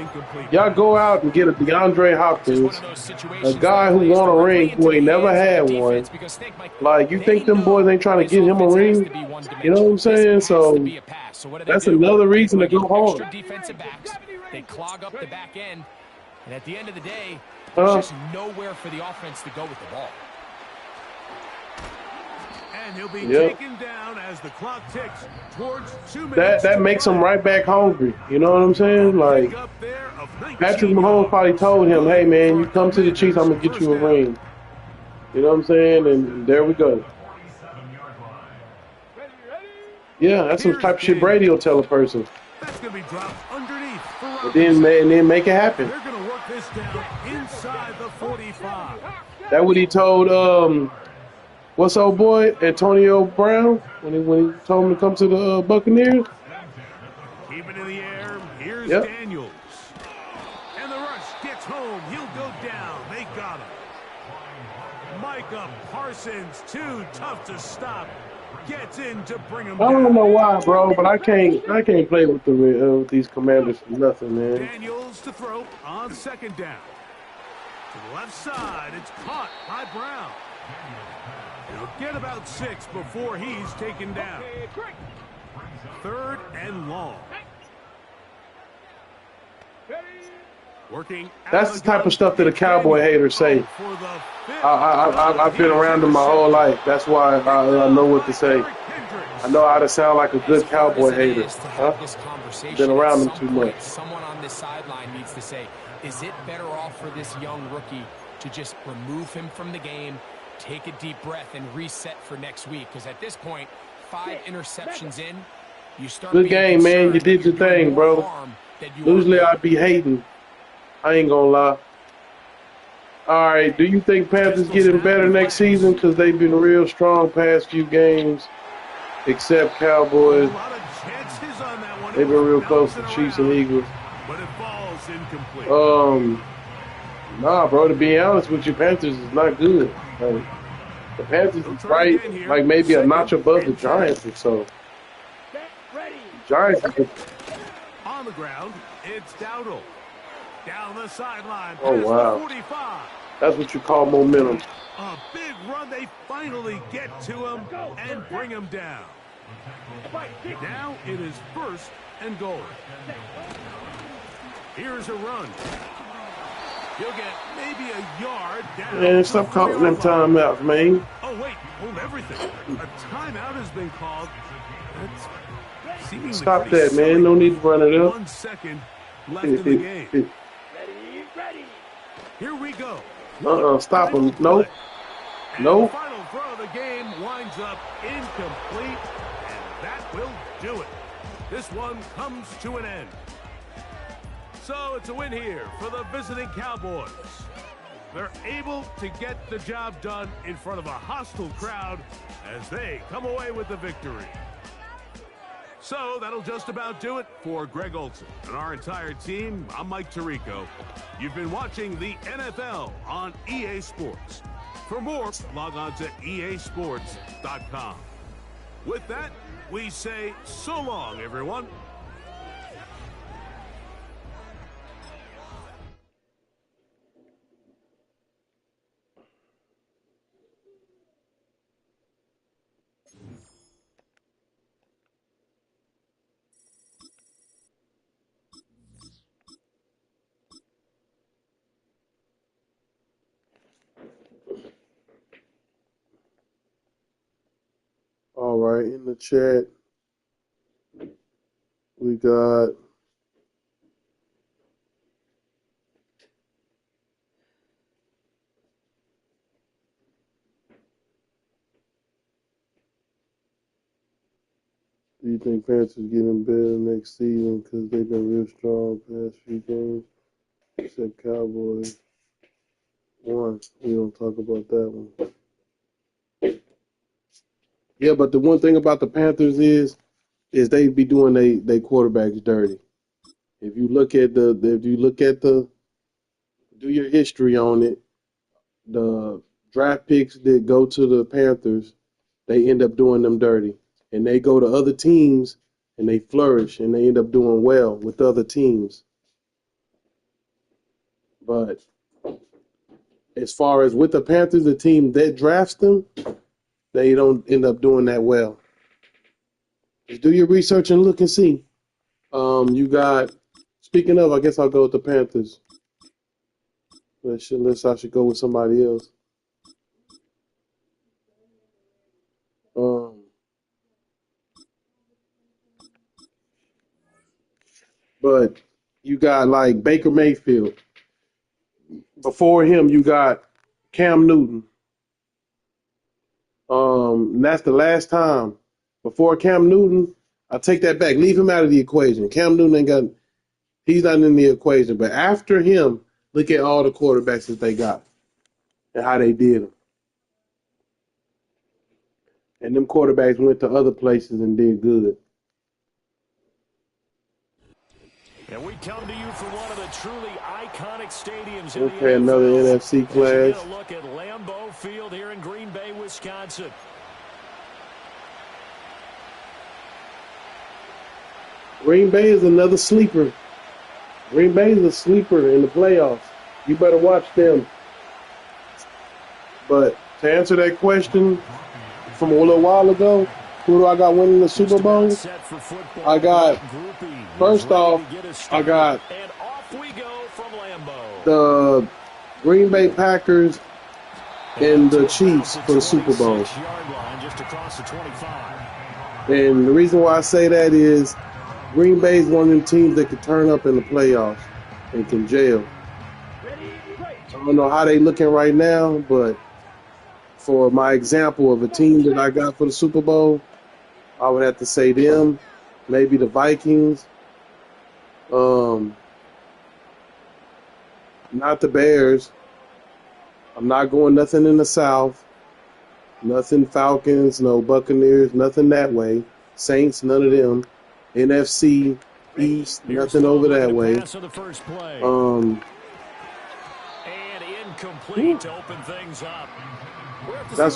Speaker 1: Y'all go out and get a DeAndre Hopkins, a guy who won a ring who ain't never had one. Like, you think them boys ain't trying to get him a ring? You know what I'm saying? So that's another reason to go hard.
Speaker 3: They clog up the back end, and at the end of the day, there's just nowhere for the offense to go with the ball.
Speaker 2: And he'll be taken down as the clock ticks towards 2 minutes.
Speaker 1: That makes him right back hungry. You know what I'm saying? Like, Patrick Mahomes probably told him, hey, man, you come to the Chiefs, I'm going to get you a ring. You know what I'm saying? And there we go. Yeah, that's some type of shit Brady will tell a person.
Speaker 2: That's going to be dropped underneath.
Speaker 1: And then make it happen.
Speaker 2: They're going to work this down inside the 45.
Speaker 1: That what he told what's old boy Antonio Brown when he told him to come to the Buccaneers.
Speaker 2: Keep it in the air. Here's Daniels. And the rush gets home. He'll go down. They got him. Micah Parsons, too tough to stop. Gets in to bring him down.
Speaker 1: I don't know why, bro, but I can't play with with these Commanders for nothing, man.
Speaker 2: Daniels to throw on 2nd down. To the left side, it's caught by Brown. He'll get about 6 before he's taken down. 3rd and long. Working.
Speaker 1: That's the type of stuff that a Cowboy haters say. I've been around them my whole life. That's why I know what to say. I know how to sound like a good Cowboy hater. Been around them too much.
Speaker 3: Someone on this sideline needs to say, is it better off for this young rookie to just remove him from the game, take a deep breath, and reset for next week? Because at this point, 5 interceptions in, you start.
Speaker 1: Good game, man. You did your thing, bro. Usually I'd be hating. I ain't gonna lie. All right, do you think Panthers getting better next season? Because they've been real strong past few games, except Cowboys. They've been real close to Chiefs and Eagles.
Speaker 2: But it falls incomplete.
Speaker 1: Nah, bro, to be honest with you, Panthers is not good. Like, the Panthers is right, like maybe a notch above the Giants or so. Giants is
Speaker 2: on the ground, it's Dowdle. Down the sideline.
Speaker 1: Oh, wow.
Speaker 2: 45.
Speaker 1: That's what you call momentum.
Speaker 2: A big run. They finally get to him and bring him down. Now it is 1st and goal. Here's a run. He'll get maybe a yard down.
Speaker 1: Man, stop calling them timeouts, man.
Speaker 2: Oh, wait. Hold everything. A timeout has been called. That's seemingly
Speaker 1: stop that, man. No need to run it up.
Speaker 2: 1 second left in the game. Ready. Here we go.
Speaker 1: Stop him. Nope. Nope.
Speaker 2: Final throw of the game winds up incomplete, and that will do it. This one comes to an end. So it's a win here for the visiting Cowboys. They're able to get the job done in front of a hostile crowd as they come away with the victory. So that'll just about do it for Greg Olson and our entire team. I'm Mike Tirico. You've been watching the NFL on EA Sports. For more, log on to easports.com. With that, we say so long, everyone.
Speaker 1: All right, in the chat, we got do you think Panthers getting better next season because they've been real strong past few games, except Cowboys? One, we don't talk about that one. Yeah, but the one thing about the Panthers is they be doing they quarterbacks dirty. If you look at the do your history on it, the draft picks that go to the Panthers, they end up doing them dirty. And they go to other teams and they flourish and they end up doing well with other teams. But as far as with the Panthers, the team that drafts them, they don't end up doing that well. Just do your research and look and see. You got, speaking of, I guess I'll go with the Panthers. Unless I should go with somebody else. But you got like Baker Mayfield. Before him, you got Cam Newton. And that's the last time. Before Cam Newton, I take that back. Leave him out of the equation. Cam Newton he's not in the equation. But after him, look at all the quarterbacks that they got and how they did them. And them quarterbacks went to other places and did good.
Speaker 5: And we come to you from one of the truly iconic stadiums in
Speaker 1: Okay,
Speaker 5: the
Speaker 1: another
Speaker 5: NFL.
Speaker 1: NFC class.
Speaker 5: Get a look at Lambeau Field here in Green Bay, Wisconsin.
Speaker 1: Green Bay is another sleeper. Green Bay is a sleeper in the playoffs. You better watch them. But to answer that question from a little while ago, who do I got winning the Super Bowl? I got, first off, I got the Green Bay Packers and the Chiefs for the Super Bowl. And the reason why I say that is Green Bay is one of them teams that can turn up in the playoffs and can jail. I don't know how they looking right now, but for my example of a team that I got for the Super Bowl, I would have to say them, maybe the Vikings, not the Bears. I'm not going nothing in the South, nothing Falcons, no Buccaneers, nothing that way. Saints, none of them. NFC East, nothing over that way.
Speaker 5: And incomplete to open things up.
Speaker 1: I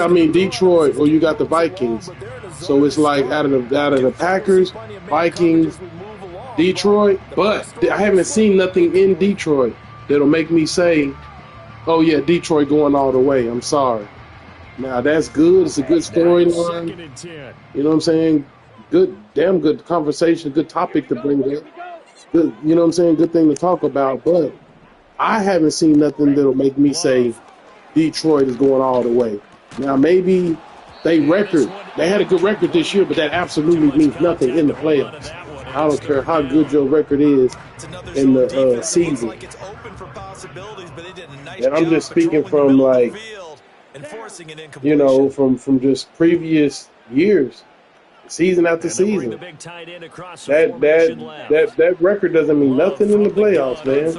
Speaker 1: mean Detroit, or you got the Vikings. So it's like out of the Packers, Vikings, Detroit. But I haven't seen nothing in Detroit that'll make me say, "Oh yeah, Detroit going all the way." I'm sorry. Now that's good. It's a good storyline. You know what I'm saying? Good, damn good conversation, good topic to bring up. Good, you know what I'm saying? Good thing to talk about. But I haven't seen nothing that'll make me say Detroit is going all the way. Now maybe they had a good record this year, but that absolutely means nothing in the playoffs. I don't care how good your record is in the season. And I'm just speaking from from just previous years. Season after season, that record doesn't mean nothing in the playoffs, man.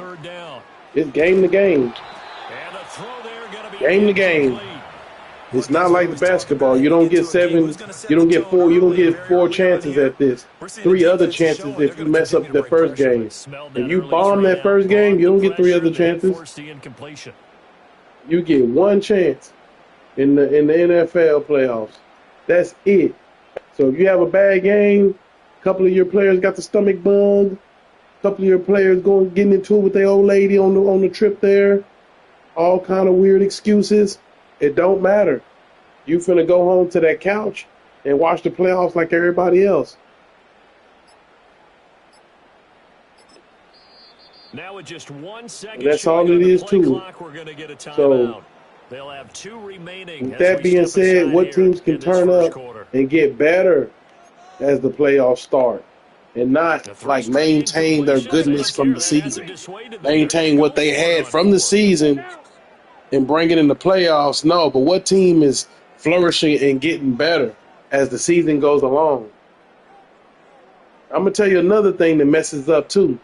Speaker 1: It's game to game, game to game. It's not like the basketball. You don't get four chances at this. 3 other chances if you mess up the first game. If you bomb that first game, you don't get 3 other chances. You get 1 chance in the NFL playoffs. That's it. So if you have a bad game, a couple of your players got the stomach bug, a couple of your players getting into it with their old lady on the trip there, all kind of weird excuses, it don't matter. You finna go home to that couch and watch the playoffs like everybody else.
Speaker 5: Now with just 1 second,
Speaker 1: and that's all it is too.
Speaker 5: We're gonna get a timeout.
Speaker 1: So
Speaker 5: They'll have 2 remaining.
Speaker 1: With that being said, what teams can turn up and get better as the playoffs start and not like maintain their goodness from the season, maintain what they had from the season and bring it in the playoffs? No, but what team is flourishing and getting better as the season goes along? I'm going to tell you another thing that messes up too.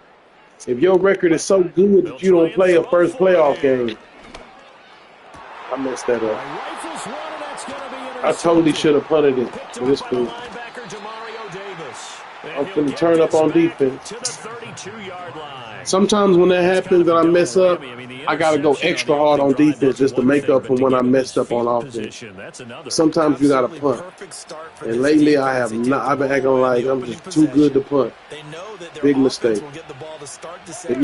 Speaker 1: If your record is so good that you don't play a first playoff game, I messed that up. I totally should have punted it, but it's cool. I'm going to turn up on defense. Sometimes when that happens and I mess up, I got to go extra hard on defense just to make up for when I messed up on offense. Sometimes you got to punt. And lately I have not. I've been acting like I'm just too good to punt. Big mistake.
Speaker 6: They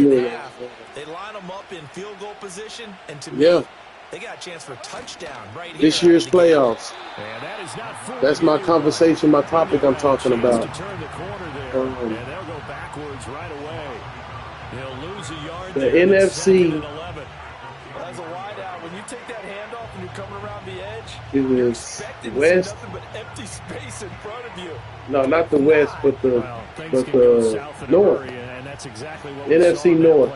Speaker 6: line them up in field goal position, and to me, they got a chance for a touchdown right here.
Speaker 1: This year's playoffs. That's my conversation, my topic I'm talking about. The NFC is West. No, not the West, but the North. NFC North.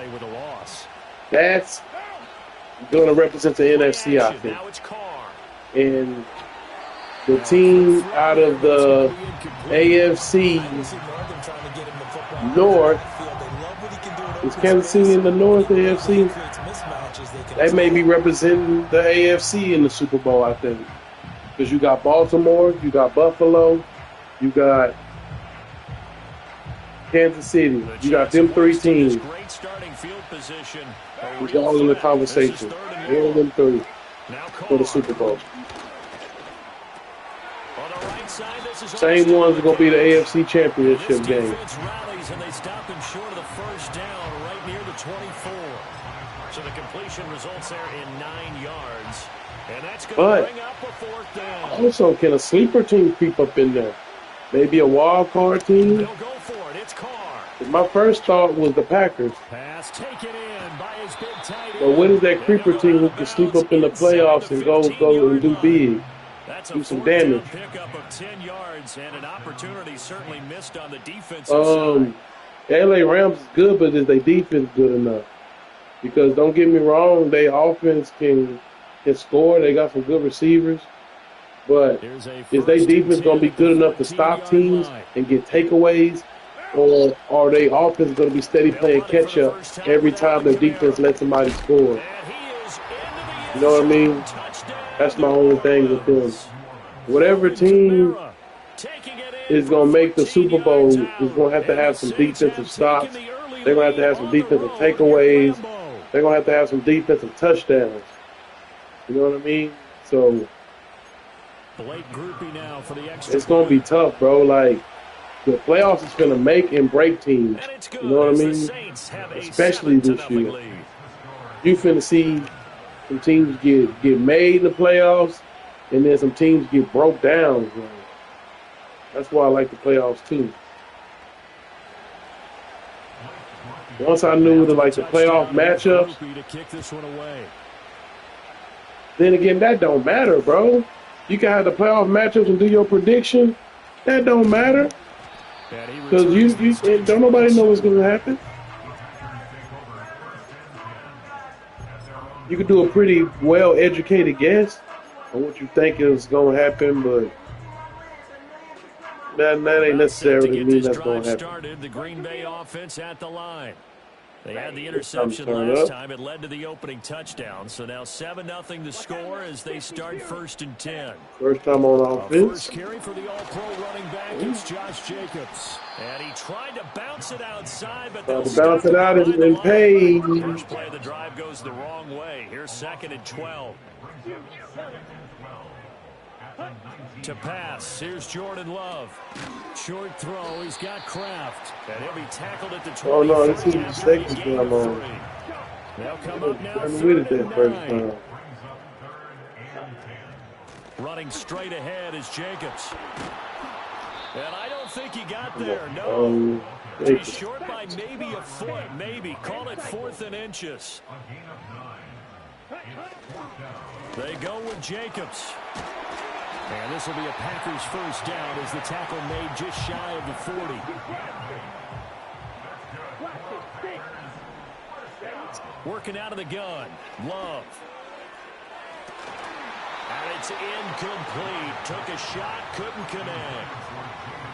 Speaker 1: That's going to represent the NFC, I think. And the team out of the AFC North, is Kansas City in the North, the AFC? They may be representing the AFC in the Super Bowl, I think. Because you got Baltimore, you got Buffalo, you got Kansas City. You got them 3 teams. It's all in the conversation. All of them 3 for the Super Bowl. Same ones are going to be the AFC Championship game.
Speaker 5: So the completion results there in 9 yards. And that's going
Speaker 1: But
Speaker 5: to bring up a 4th down.
Speaker 1: Also, can a sleeper team creep up in there? Maybe a wild card team?
Speaker 5: They'll go for it. It's Carr.
Speaker 1: My first thought was the Packers.
Speaker 5: Pass taken in by his big tight end.
Speaker 1: But what is that creeper team who can sleep up in the playoffs and go and do big? Do some damage.
Speaker 5: Pickup of 10 yards and an opportunity certainly missed on the defensive side.
Speaker 1: LA Rams is good, but is their defense good enough? Because don't get me wrong, their offense can score. They got some good receivers. But is their defense going to be good enough to stop teams and get takeaways? Or are they offense going to be steady playing catch-up every time their defense lets somebody score? You know what I mean? That's my only thing with them. Whatever team is going to make the Super Bowl is going to have some defensive stops. They're going to have some defensive takeaways. They're going to have some defensive touchdowns. You know what I mean? So it's going to be tough, bro. Like, the playoffs is going to make and break teams. You know what I mean? Especially this year. You finna see some teams get made in the playoffs, and then some teams get broke down. Bro. That's why I like the playoffs too. Once I knew the playoff matchups, then again, that don't matter, bro. You can have the playoff matchups and do your prediction. That don't matter. Because you don't nobody know what's going to happen. You can do a pretty well-educated guess on what you think is going to happen, but that ain't necessarily mean that's going to happen.
Speaker 5: The Green Bay offense at the line. They had the interception last time. It led to the opening touchdown. So now 7-0 the score as they start 1st and 10.
Speaker 1: First time on offense.
Speaker 5: First carry for the all-pro running back is Josh Jacobs. And he tried to bounce it outside, but they'll
Speaker 1: bounce it out and pay.
Speaker 5: First play of the drive goes the wrong way. Here's 2nd and 12. To pass, here's Jordan Love. Short throw, he's got Kraft. And he'll be tackled at the 20.
Speaker 1: Oh no, this is the second time on.
Speaker 5: They'll come up now.
Speaker 1: I'm with it that first time.
Speaker 5: Running straight ahead is Jacobs. And I don't think he got there. No. He's short by maybe a foot, maybe. Call it 4th and inches. They go with Jacobs. And this will be a Packers first down as the tackle made just shy of the 40. Working out of the gun. Love. And it's incomplete. Took a shot, couldn't connect.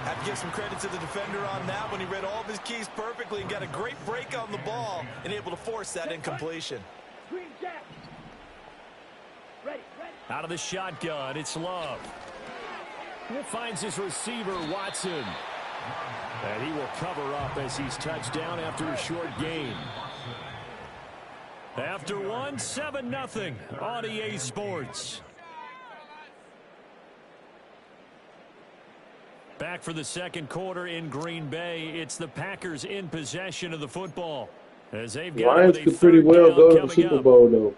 Speaker 6: Have to give some credit to the defender on that when he read all of his keys perfectly and got a great break on the ball and able to force that incompletion.
Speaker 5: Out of the shotgun, it's Love. He finds his receiver, Watson. And he will cover up as he's touched down after a short gain. After one, 7-0 on EA Sports. Back for the second quarter in Green Bay. It's the Packers in possession of the football. As they've got
Speaker 1: Lions could pretty well go to the Super Bowl, though.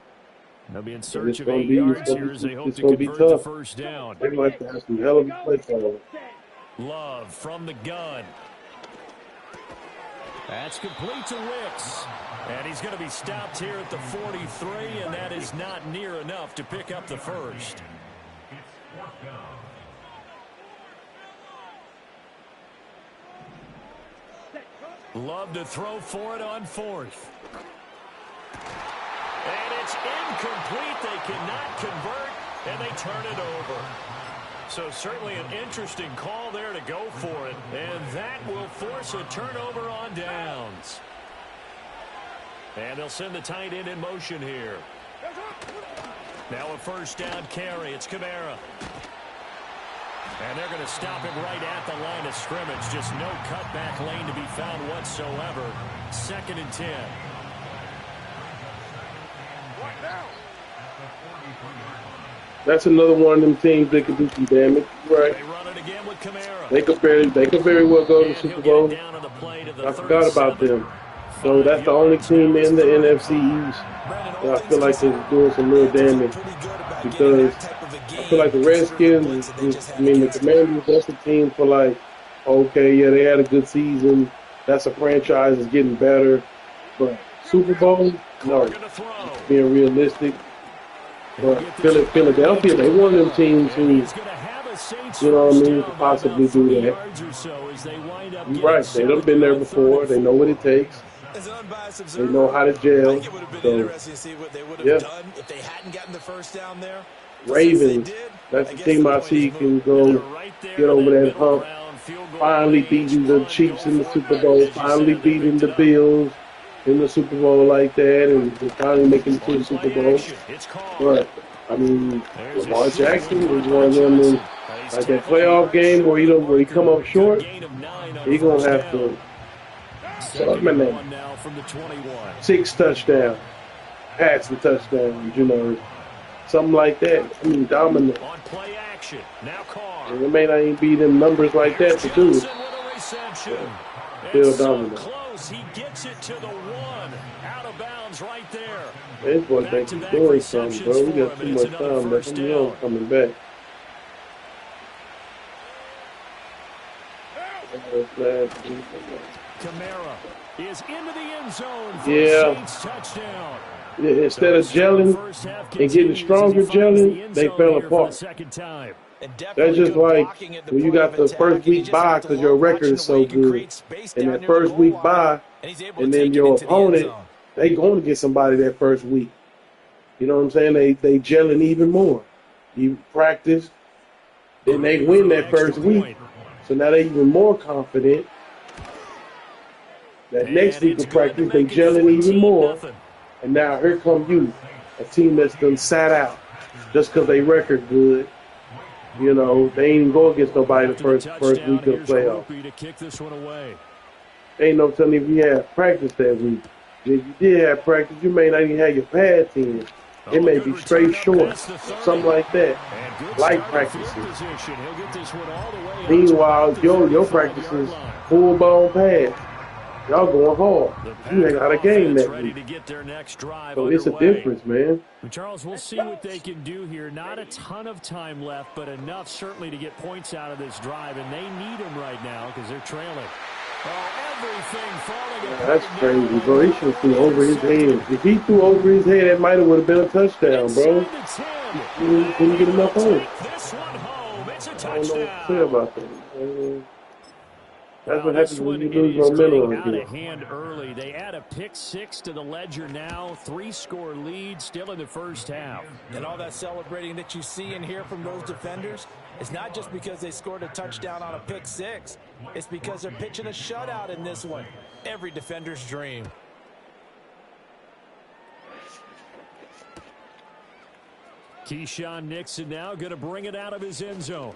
Speaker 5: They'll be in search of 8 yards here as they hope to convert the first down.
Speaker 1: They might have to have some hell of a play call.
Speaker 5: Love from the gun. That's complete to Wicks. And he's going to be stopped here at the 43, and that is not near enough to pick up the first. Love to throw for it on fourth. And it's incomplete. They cannot convert, and they turn it over. So certainly an interesting call there to go for it. And that will force a turnover on downs. And they'll send the tight end in motion here. Now a first down carry. It's Kamara. And they're going to stop him right at the line of scrimmage. Just no cutback lane to be found whatsoever. 2nd and 10.
Speaker 1: That's another one of them teams that could do some damage. Right.
Speaker 5: They run it again with Kamara.
Speaker 1: They could very well go to the Super Bowl. I forgot about them. So that's the only team in the NFC East that I feel like they're doing some real damage. Because I feel like the Redskins, the Commanders, that's a team for like, okay, yeah, they had a good season. That's a franchise that's getting better. But Super Bowl, no, being realistic. But Philadelphia, they one of them teams who, you know what I mean, could possibly do that. You're right, they done been there before. They know what it takes. They know how to gel. So, yeah. Ravens, that's the team I see can go get over that hump. Finally beating the Chiefs in the Super Bowl. Finally beating the Bills in the Super Bowl like that, and finally making it to the Super Bowl. But I mean, Lamar Jackson is one of them. Like that playoff game where he come up short, he gonna have to. So, 6 touchdowns, passing touchdowns, you know, something like that. I mean, dominant. And it may not even be them numbers like that to do it. Still dominant.
Speaker 5: He gets it to the 1, out of bounds right there.
Speaker 1: This boy think he's doing something, bro. We got too much time left. I'm coming back.
Speaker 5: Kamara is into the end zone for
Speaker 1: a
Speaker 5: Saints touchdown.
Speaker 1: Yeah, instead of gelling and getting stronger gelling, they fell apart. That's just like when you got the first week bye because your record is so good. And that first week bye, and then your opponent, they going to get somebody that first week. You know what I'm saying? They gelling even more. You practice, then they win that first week. So now they're even more confident. That next week of practice, they gelling even more. And now here come you, a team that's done sat out just because they record good. You know, they ain't even go against nobody the first week of the playoff. Ain't no telling if you had practice that week. If you did have practice, you may not even have your pads in. It may be straight short, something like that. Light practices. Meanwhile, your practices full-blown pads. Y'all going hard. You ain't got a game that week. So it's a difference, man.
Speaker 5: Charles, we'll see what they can do here. Not a ton of time left, but enough certainly to get points out of this drive, and they need them right now because they're trailing. Oh, everything falling
Speaker 1: Yeah,
Speaker 5: apart
Speaker 1: that's
Speaker 5: now.
Speaker 1: crazy, bro. He should have threw over his head. If he threw over his head, that might have would have been a touchdown, bro.
Speaker 5: Inside the 10.
Speaker 1: He couldn't
Speaker 5: And
Speaker 1: get
Speaker 5: he will
Speaker 1: enough on it.
Speaker 5: take this one home. It's a
Speaker 1: I don't know what to say
Speaker 5: touchdown.
Speaker 1: about that. That's
Speaker 5: Well,
Speaker 1: what
Speaker 5: this
Speaker 1: happens when
Speaker 5: one
Speaker 1: you lose
Speaker 5: is
Speaker 1: momentum
Speaker 5: getting
Speaker 1: like
Speaker 5: out
Speaker 1: this.
Speaker 5: of hand early. They add a pick six to the ledger now. 3-score lead still in the first half.
Speaker 6: And all that celebrating that you see and hear from those defenders, it's not just because they scored a touchdown on a pick six. It's because they're pitching a shutout in this one. Every defender's dream.
Speaker 5: Keyshawn Nixon now going to bring it out of his end zone.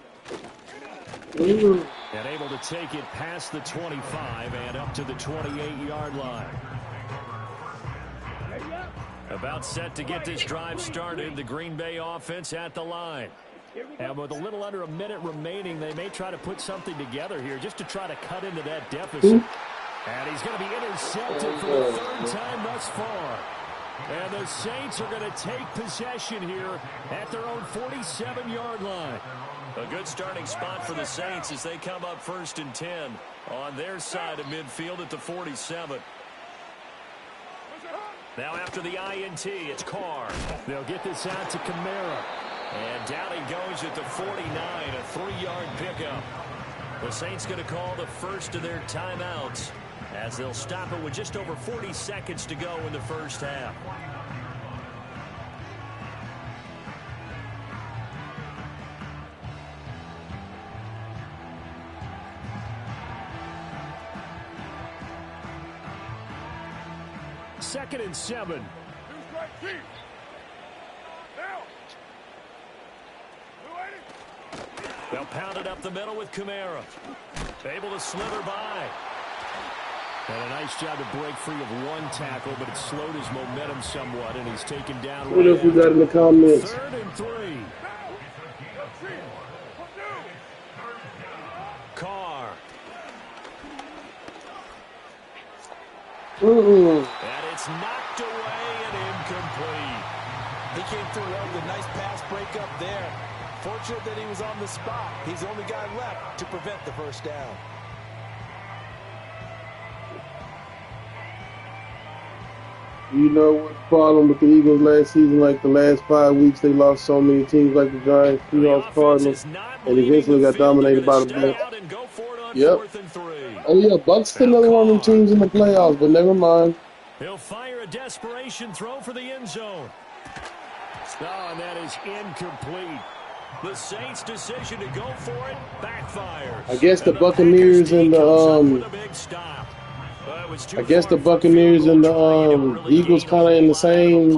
Speaker 1: Ooh.
Speaker 5: And able to take it past the 25 and up to the 28-yard line. About set to get this drive started. The Green Bay offense at the line. And with a little under a minute remaining, they may try to put something together here just to try to cut into that deficit. And he's going to be intercepted for the third time thus far. And the Saints are going to take possession here at their own 47-yard line.
Speaker 7: A good starting spot for the Saints as they come up 1st and 10 on their side of midfield at the 47. Now after the INT, it's Carr.
Speaker 5: They'll get this out to Kamara.
Speaker 7: And down he goes at the 49, a 3-yard pickup. The Saints going to call the first of their timeouts as they'll stop it with just over 40 seconds to go in the first half.
Speaker 5: Second and 7.
Speaker 7: They'll pound it up the middle with Kamara. Able to slither by.
Speaker 5: And a nice job to break free of one tackle, but it slowed his momentum somewhat, and he's taken down.
Speaker 1: What else we got in the comments?
Speaker 5: 3rd and 3.
Speaker 7: Carr.
Speaker 1: Mm-mm.
Speaker 7: And it's knocked away and incomplete.
Speaker 6: He came through well with a nice pass breakup there. Fortunate that he was on the spot. He's the only guy left to prevent the first down.
Speaker 1: You know what the problem with the Eagles last season? Like the last 5 weeks, they lost so many teams like the Giants, Seahawks, Cardinals, and eventually got dominated by the Bucks. Yep. Oh yeah, Bucks still another one of them teams in the playoffs, but never mind.
Speaker 7: He'll fire a desperation throw for the end zone.
Speaker 5: Oh, and that is incomplete.
Speaker 7: The Saints' decision to go for it backfires.
Speaker 1: I guess the Buccaneers and the Eagles kind of in the same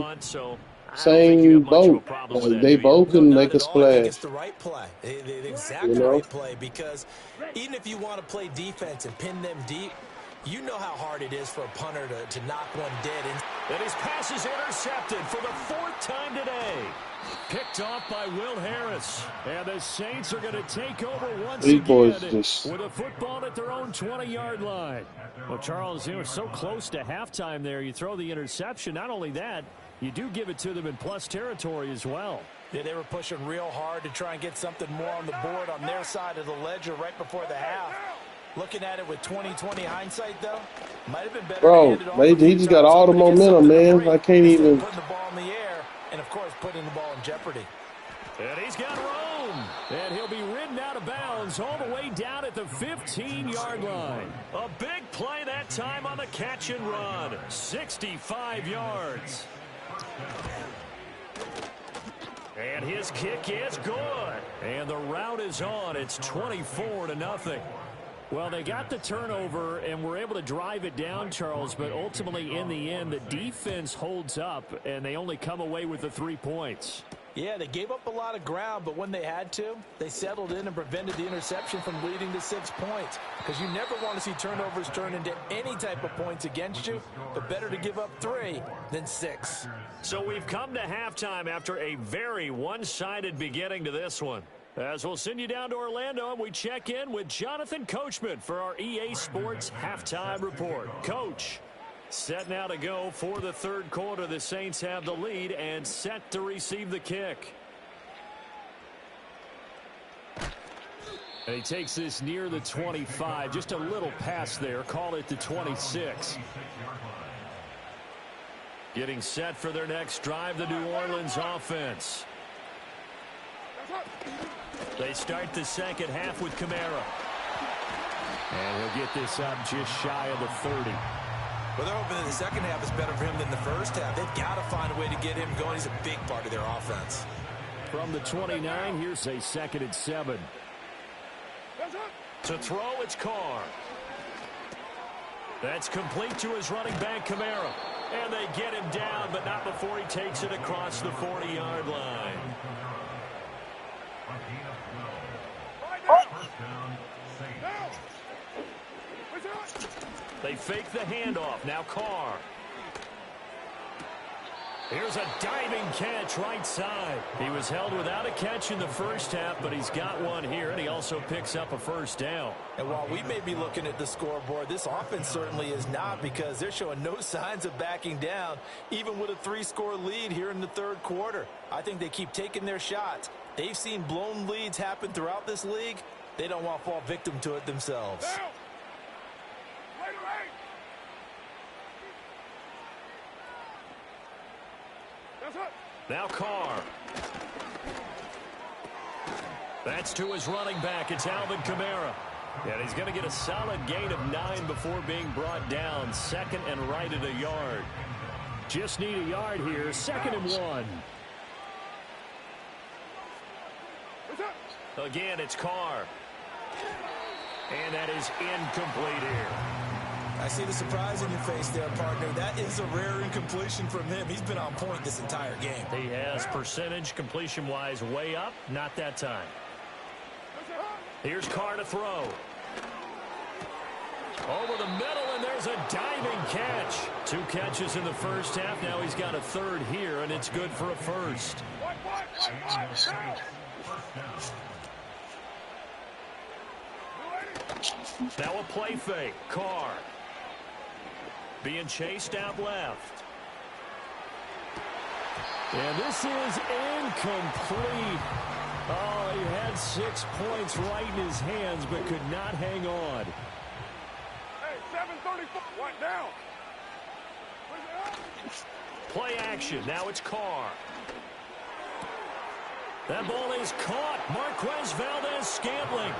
Speaker 1: boat. Like, they both can make a splash.
Speaker 6: It's the right play, the exact right play, because even if you want to play defense and pin them deep, you know how hard it is for a punter to knock one dead.
Speaker 7: And his pass is intercepted for the 4th time today.
Speaker 5: Picked off by Will Harris. And the Saints are going to take over once
Speaker 1: These
Speaker 5: again
Speaker 1: boys just...
Speaker 5: with a football at their own 20-yard line. Well, Charles, you were so close to halftime there. You throw the interception. Not only that, you do give it to them in plus territory as well.
Speaker 6: Yeah, they were pushing real hard to try and get something more on the board on their side of the ledger right before the half. Looking at it with 20/20 hindsight, though, might have been better.
Speaker 1: Bro, he just got all the momentum, man. I can't even.
Speaker 6: Putting the ball in the air, and of course, putting the ball in jeopardy.
Speaker 5: And he's got room, and he'll be ridden out of bounds all the way down at the 15-yard line.
Speaker 7: A big play that time on the catch and run. 65 yards. And his kick is good. And the route is on. It's 24-0.
Speaker 5: Well, they got the turnover and were able to drive it down, Charles, but ultimately in the end, the defense holds up, and they only come away with the 3 points.
Speaker 6: Yeah, they gave up a lot of ground, but when they had to, they settled in and prevented the interception from leading to 6 points. Because you never want to see turnovers turn into any type of points against you, but better to give up 3 than 6.
Speaker 7: So we've come to halftime after a very one-sided beginning to this one. As we'll send you down to Orlando, and we check in with Jonathan Coachman for our EA Sports Halftime Report. Coach, set now to go for the 3rd quarter. The Saints have the lead and set to receive the kick. And he takes this near the 25, just a little past there. Call it the 26. Getting set for their next drive, the New Orleans offense. They start the second half with Kamara. And he'll get this up just shy of the 30.
Speaker 6: Well, they're hoping that the second half is better for him than the first half. They've got to find a way to get him going. He's a big part of their offense.
Speaker 7: From the 29, here's a 2nd and 7. To throw, it's Carr. That's complete to his running back, Kamara. And they get him down, but not before he takes it across the 40-yard line. They fake the handoff. Now Carr. Here's a diving catch right side. He was held without a catch in the first half, but he's got one here, and he also picks up a first down.
Speaker 6: And while we may be looking at the scoreboard, this offense certainly is not, because they're showing no signs of backing down, even with a 3-score lead here in the third quarter. I think they keep taking their shots. They've seen blown leads happen throughout this league. They don't want to fall victim to it themselves.
Speaker 7: Now Carr. That's to his running back. It's Alvin Kamara. And he's going to get a solid gain of 9 before being brought down. 2nd and right at a yard. Just need a yard here. 2nd and 1. Again, it's Carr. And that is incomplete here.
Speaker 6: I see the surprise in your face there, partner. That is a rare incompletion from him. He's been on point this entire game.
Speaker 7: He has percentage completion-wise way up. Not that time. Here's Carr to throw. Over the middle, and there's a diving catch. 2 catches in the first half. Now he's got a 3rd here, and it's good for a first. Now a play fake. Carr. Being chased out left. And this is incomplete. Oh, he had 6 points right in his hands, but could not hang on.
Speaker 2: Hey, 7:34. What down?
Speaker 7: Play action. Now it's Carr. That ball is caught. Marquez Valdez-Scantling.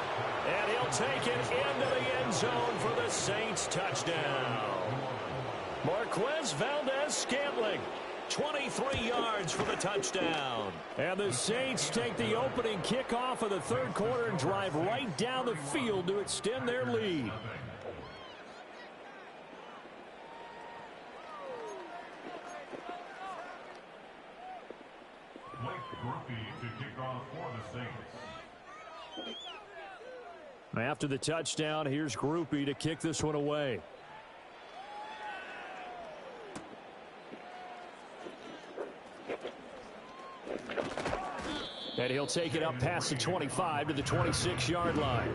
Speaker 7: And he'll take it into the end zone for the Saints touchdown. Marquez Valdez-Scantling, 23 yards for the touchdown. And the Saints take the opening kickoff of the third quarter and drive right down the field to extend their lead. After the touchdown, here's Groupie to kick this one away. And he'll take it up past the 25 to the 26-yard line.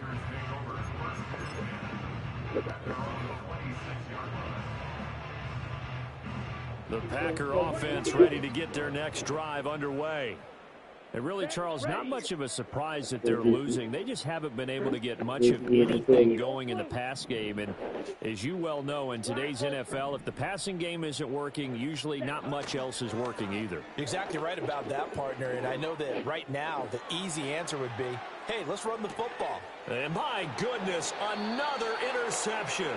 Speaker 7: The Packer offense ready to get their next drive underway. And really, Charles, not much of a surprise that they're losing. They just haven't been able to get much of anything going in the pass game. And as you well know, in today's NFL, if the passing game isn't working, usually not much else is working either.
Speaker 6: You're exactly right about that, partner. And I know that right now the easy answer would be, hey, let's run the football.
Speaker 7: And my goodness, another interception.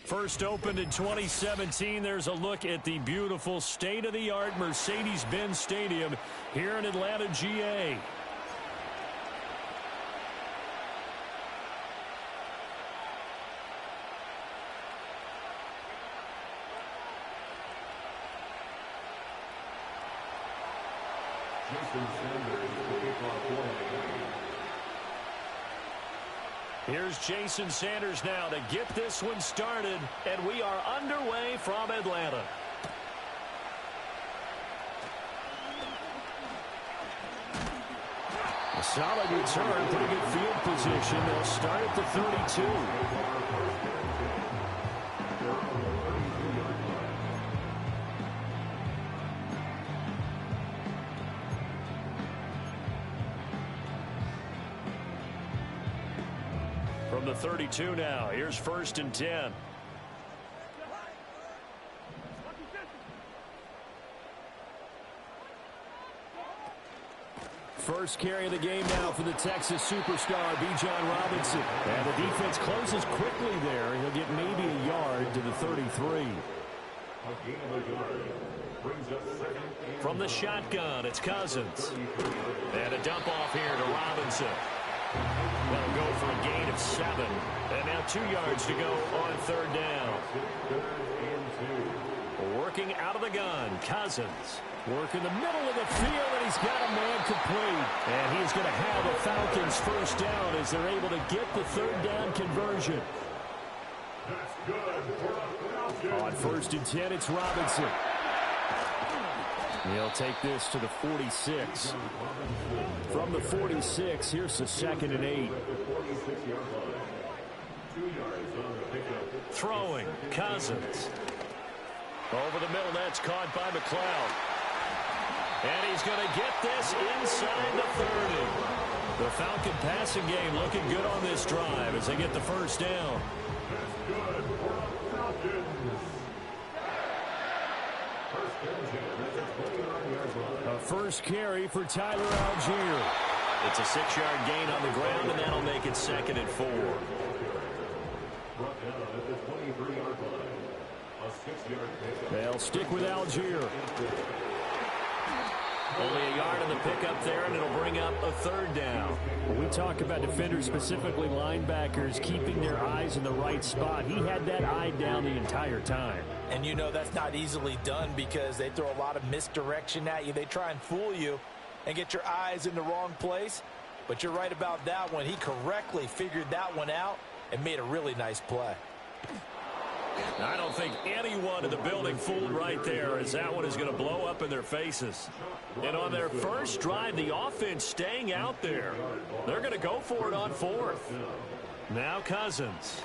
Speaker 7: First opened in 2017. There's a look at the beautiful state-of-the-art Mercedes-Benz Stadium here in Atlanta, GA. Here's Jason Sanders now to get this one started, and we are underway from Atlanta. A solid return, pretty good field position. They'll start at the 32. From the 32 now, here's 1st and 10. First carry of the game now for the Texas superstar, Bijan Robinson. And the defense closes quickly there. He'll get maybe a yard to the 33. From the shotgun, it's Cousins. And a dump off here to Robinson. They'll go for a gain of 7. And now 2 yards to go on 3rd down. Working out of the gun, Cousins. Work in the middle of the field, and he's got a man complete. And he's going to have the Falcons 1st down as they're able to get the 3rd down conversion. On 1st and 10, it's Robinson. He'll take this to the 46. From the 46, here's the 2nd and 8. Throwing, Cousins. Over the middle, that's caught by McLeod. And he's going to get this inside the 30. The Falcon passing game looking good on this drive as they get the 1st down. A 1st carry for Tyler Algier. It's a 6-yard gain on the ground, and that'll make it 2nd and 4. They'll stick with Algier. Only a yard on the pickup there, and it'll bring up a 3rd down. When we talk about defenders, specifically linebackers, keeping their eyes in the right spot, he had that eye down the entire time.
Speaker 6: And you know that's not easily done because they throw a lot of misdirection at you. They try and fool you and get your eyes in the wrong place. But you're right about that one. He correctly figured that one out and made a really nice play.
Speaker 7: I don't think anyone in the building fooled right there, as that one is going to blow up in their faces. And on their first drive, the offense staying out there. They're going to go for it on 4th. Now Cousins.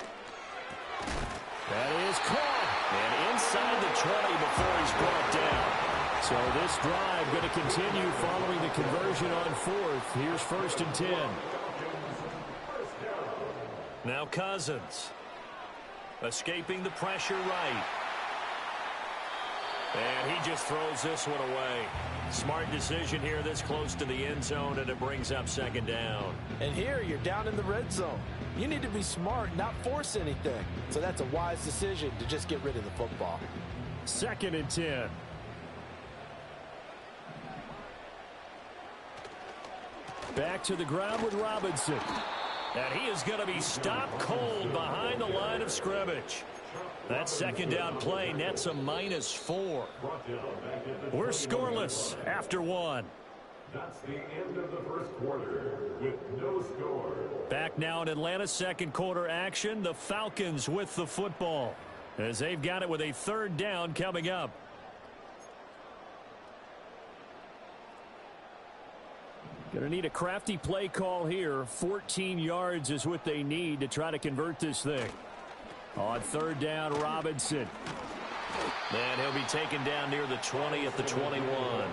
Speaker 7: That is caught. And inside the 20 before he's brought down. So this drive going to continue following the conversion on 4th. Here's 1st and 10. Now Cousins. Escaping the pressure right. And he just throws this one away. Smart decision here this close to the end zone, and it brings up 2nd down.
Speaker 6: And here you're down in the red zone. You need to be smart, not force anything. So that's a wise decision to just get rid of the football.
Speaker 7: 2nd and 10. Back to the ground with Robinson. And he is going to be stopped cold behind the line of scrimmage. That 2nd down play nets a -4. We're scoreless after 1.
Speaker 8: That's the end of the 1st quarter with no score.
Speaker 7: Back now in Atlanta, 2nd quarter action. The Falcons with the football as they've got it with a 3rd down coming up. Going to need a crafty play call here. 14 yards is what they need to try to convert this thing. On 3rd down, Robinson. And he'll be taken down near the 20 at the 21.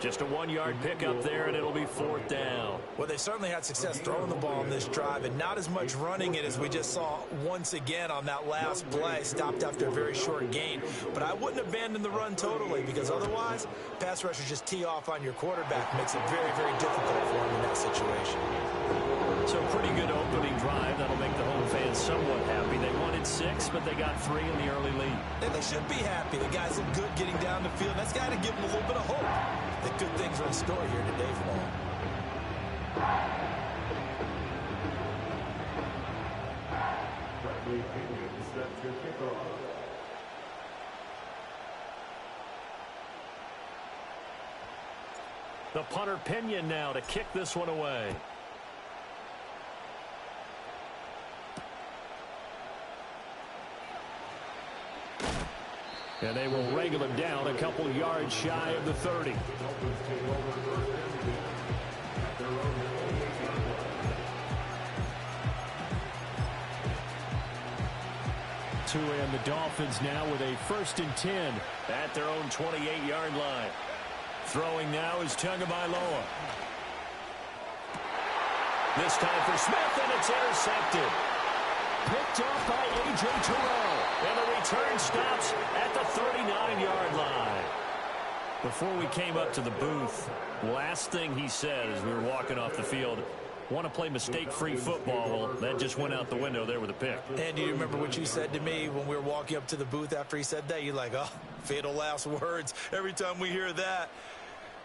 Speaker 7: Just a 1-yard pickup there, and it'll be 4th down.
Speaker 6: Well, they certainly had success throwing the ball on this drive, and not as much running it as we just saw once again on that last play. Stopped after a very short gain. But I wouldn't abandon the run totally, because otherwise, pass rushers just tee off on your quarterback. Makes it very, very difficult for him in that situation.
Speaker 7: So pretty good opening drive. That'll make the home fans been somewhat happy. They wanted 6, but they got 3 in the early lead.
Speaker 6: And they should be happy. The guys look good getting down the field. That's got to give them a little bit of hope that good things are in store here today for them.
Speaker 7: The punter Pinion now to kick this one away. And they will wrangle him down a couple yards shy of the 30. And the Dolphins now with a 1st and 10 at their own 28-yard line. Throwing now is Tagovailoa. This time for Smith, and it's intercepted. Picked off by A.J. Terrell. And the return stops at the 39-yard line. Before we came up to the booth, last thing he said as we were walking off the field, want to play mistake-free football. Well, that just went out the window there with a pick.
Speaker 6: And do you remember what you said to me when we were walking up to the booth after he said that? You're like, oh, fatal last words. Every time we hear that,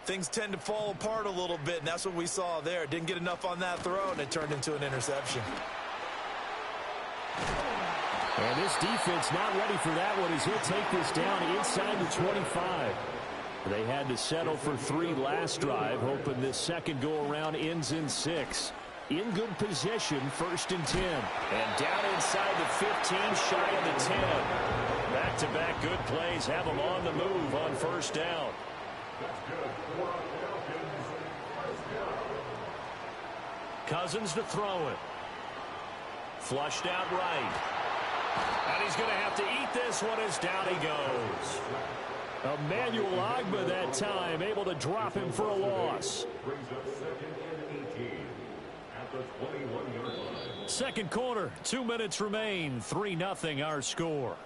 Speaker 6: things tend to fall apart a little bit, and that's what we saw there. Didn't get enough on that throw, and it turned into an interception.
Speaker 7: And this defense not ready for that one as he'll take this down inside the 25. They had to settle for 3 last drive, hoping this second go-around ends in 6. In good position, 1st and 10. And down inside the 15, shy of the 10. Back-to-back good plays have them on the move on 1st down. Cousins to throw it. Flushed out right. And he's going to have to eat this one as down he goes. Emmanuel Ogbah that time, able to drop him for a loss. Second quarter, 2 minutes remain, 3-0 our score.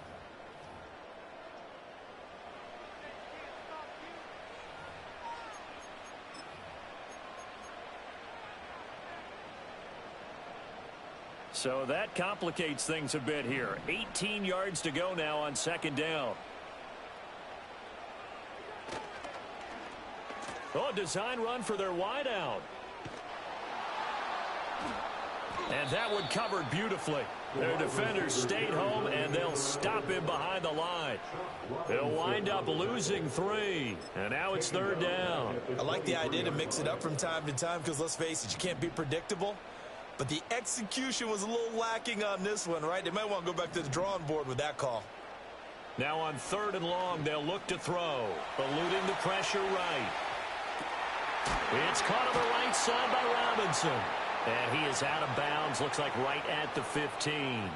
Speaker 7: So that complicates things a bit here. 18 yards to go now on 2nd down. Oh, design run for their wideout. And that one covered beautifully. Their defenders stayed home, and they'll stop him behind the line. They'll wind up losing 3. And now it's 3rd down.
Speaker 6: I like the idea to mix it up from time to time because, let's face it, you can't be predictable. But the execution was a little lacking on this one, right? They might want to go back to the drawing board with that call.
Speaker 7: Now on 3rd and long, they'll look to throw. Eluding the pressure right. It's caught on the right side by Robinson. And he is out of bounds, looks like right at the 15.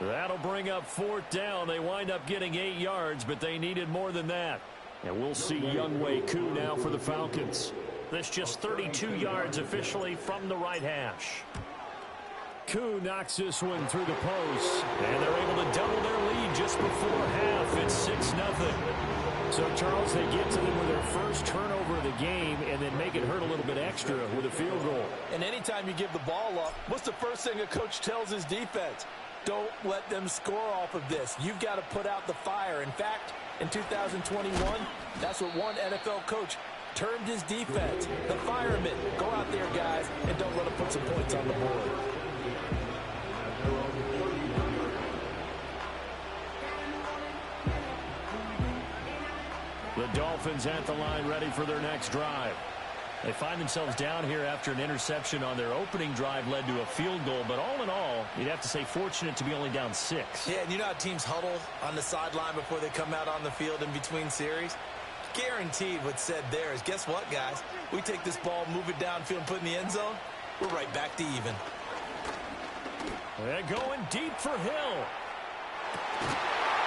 Speaker 7: That'll bring up 4th down. They wind up getting 8 yards, but they needed more than that. And we'll see Younghoe Koo now for the Falcons. This just 32 yards officially from the right hash. Koo knocks this one through the post. And they're able to double their lead just before half. It's 6-0. So, Charles, they get to them with their first turnover of the game and then make it hurt a little bit extra with a field goal.
Speaker 6: And anytime you give the ball up, what's the first thing a coach tells his defense? Don't let them score off of this. You've got to put out the fire. In fact, in 2021, that's what one NFL coach termed his defense. The firemen. Go out there, guys, and don't let them put some points on the board.
Speaker 7: The Dolphins at the line ready for their next drive. They find themselves down here after an interception on their opening drive led to a field goal. But all in all, you'd have to say fortunate to be only down 6.
Speaker 6: Yeah, and you know how teams huddle on the sideline before they come out on the field in between series? Guaranteed what's said there is, guess what, guys? We take this ball, move it downfield, and put it in the end zone, we're right back to even.
Speaker 7: They're going deep for Hill.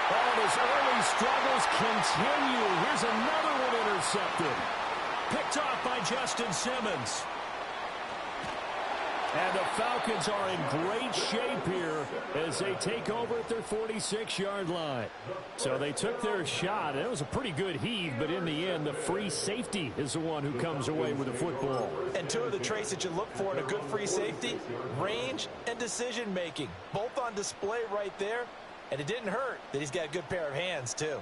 Speaker 7: Oh, his early struggles continue. Here's another one intercepted. Picked off by Justin Simmons. And the Falcons are in great shape here as they take over at their 46-yard line. So they took their shot. It was a pretty good heave, but in the end, the free safety is the one who comes away with the football.
Speaker 6: And two of the traits that you look for in a good free safety, range and decision-making. Both on display right there. And it didn't hurt that he's got a good pair of hands, too.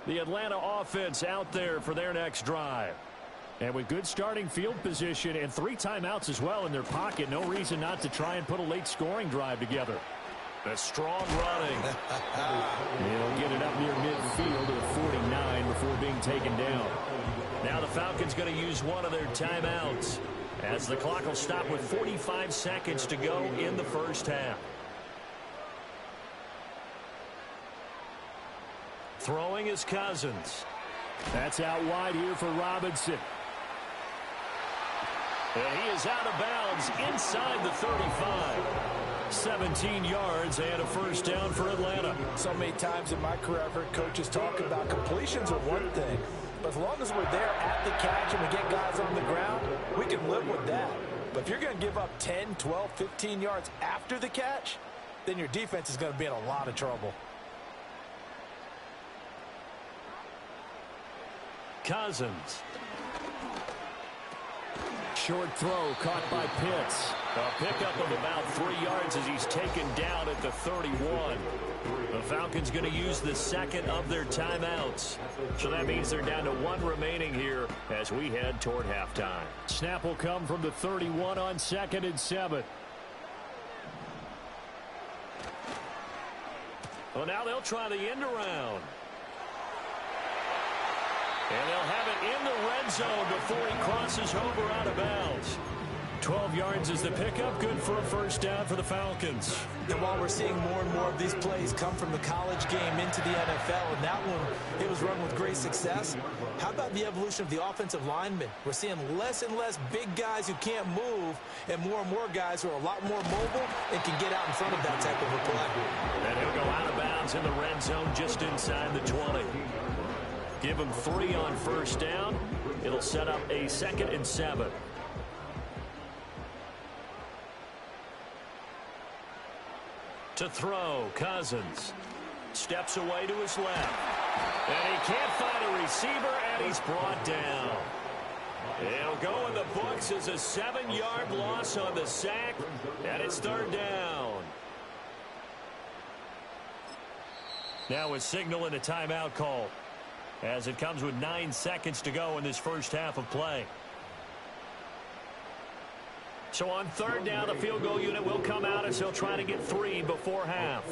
Speaker 7: The Atlanta offense out there for their next drive. And with good starting field position and 3 timeouts as well in their pocket, no reason not to try and put a late scoring drive together. A strong running. He'll get it up near midfield to the 49 before being taken down. Now the Falcons going to use one of their timeouts as the clock will stop with 45 seconds to go in the first half. Throwing is Cousins. That's out wide here for Robinson. And he is out of bounds inside the 35. 17 yards and a first down for Atlanta.
Speaker 6: So many times in my career I've heard coaches talk about completions are one thing, but as long as we're there at the catch and we get guys on the ground, we can live with that. But if you're going to give up 10, 12, 15 yards after the catch, then your defense is going to be in a lot of trouble.
Speaker 7: Cousins. Short throw caught by Pitts. A pickup of about 3 yards as he's taken down at the 31. The Falcons going to use the second of their timeouts. So that means they're down to 1 remaining here as we head toward halftime. Snap will come from the 31 on 2nd and 7. Well, now they'll try the end around. And they'll have it in the red zone before he crosses over out of bounds. 12 yards is the pickup. Good for a first down for the Falcons.
Speaker 6: And while we're seeing more and more of these plays come from the college game into the NFL, and that one, it was run with great success, how about the evolution of the offensive linemen? We're seeing less and less big guys who can't move and more guys who are a lot more mobile and can get out in front of that type of a play.
Speaker 7: And he'll go out of bounds in the red zone just inside the 20. Give him 3 on first down. It'll set up a 2nd and 7. To throw, Cousins. Steps away to his left. And he can't find a receiver, and he's brought down. It'll go in the books as a 7-yard loss on the sack, and it's 3rd down. Now a signal and a timeout call, as it comes with 9 seconds to go in this first half of play. So on 3rd down, the field goal unit will come out as he'll try to get 3 before half.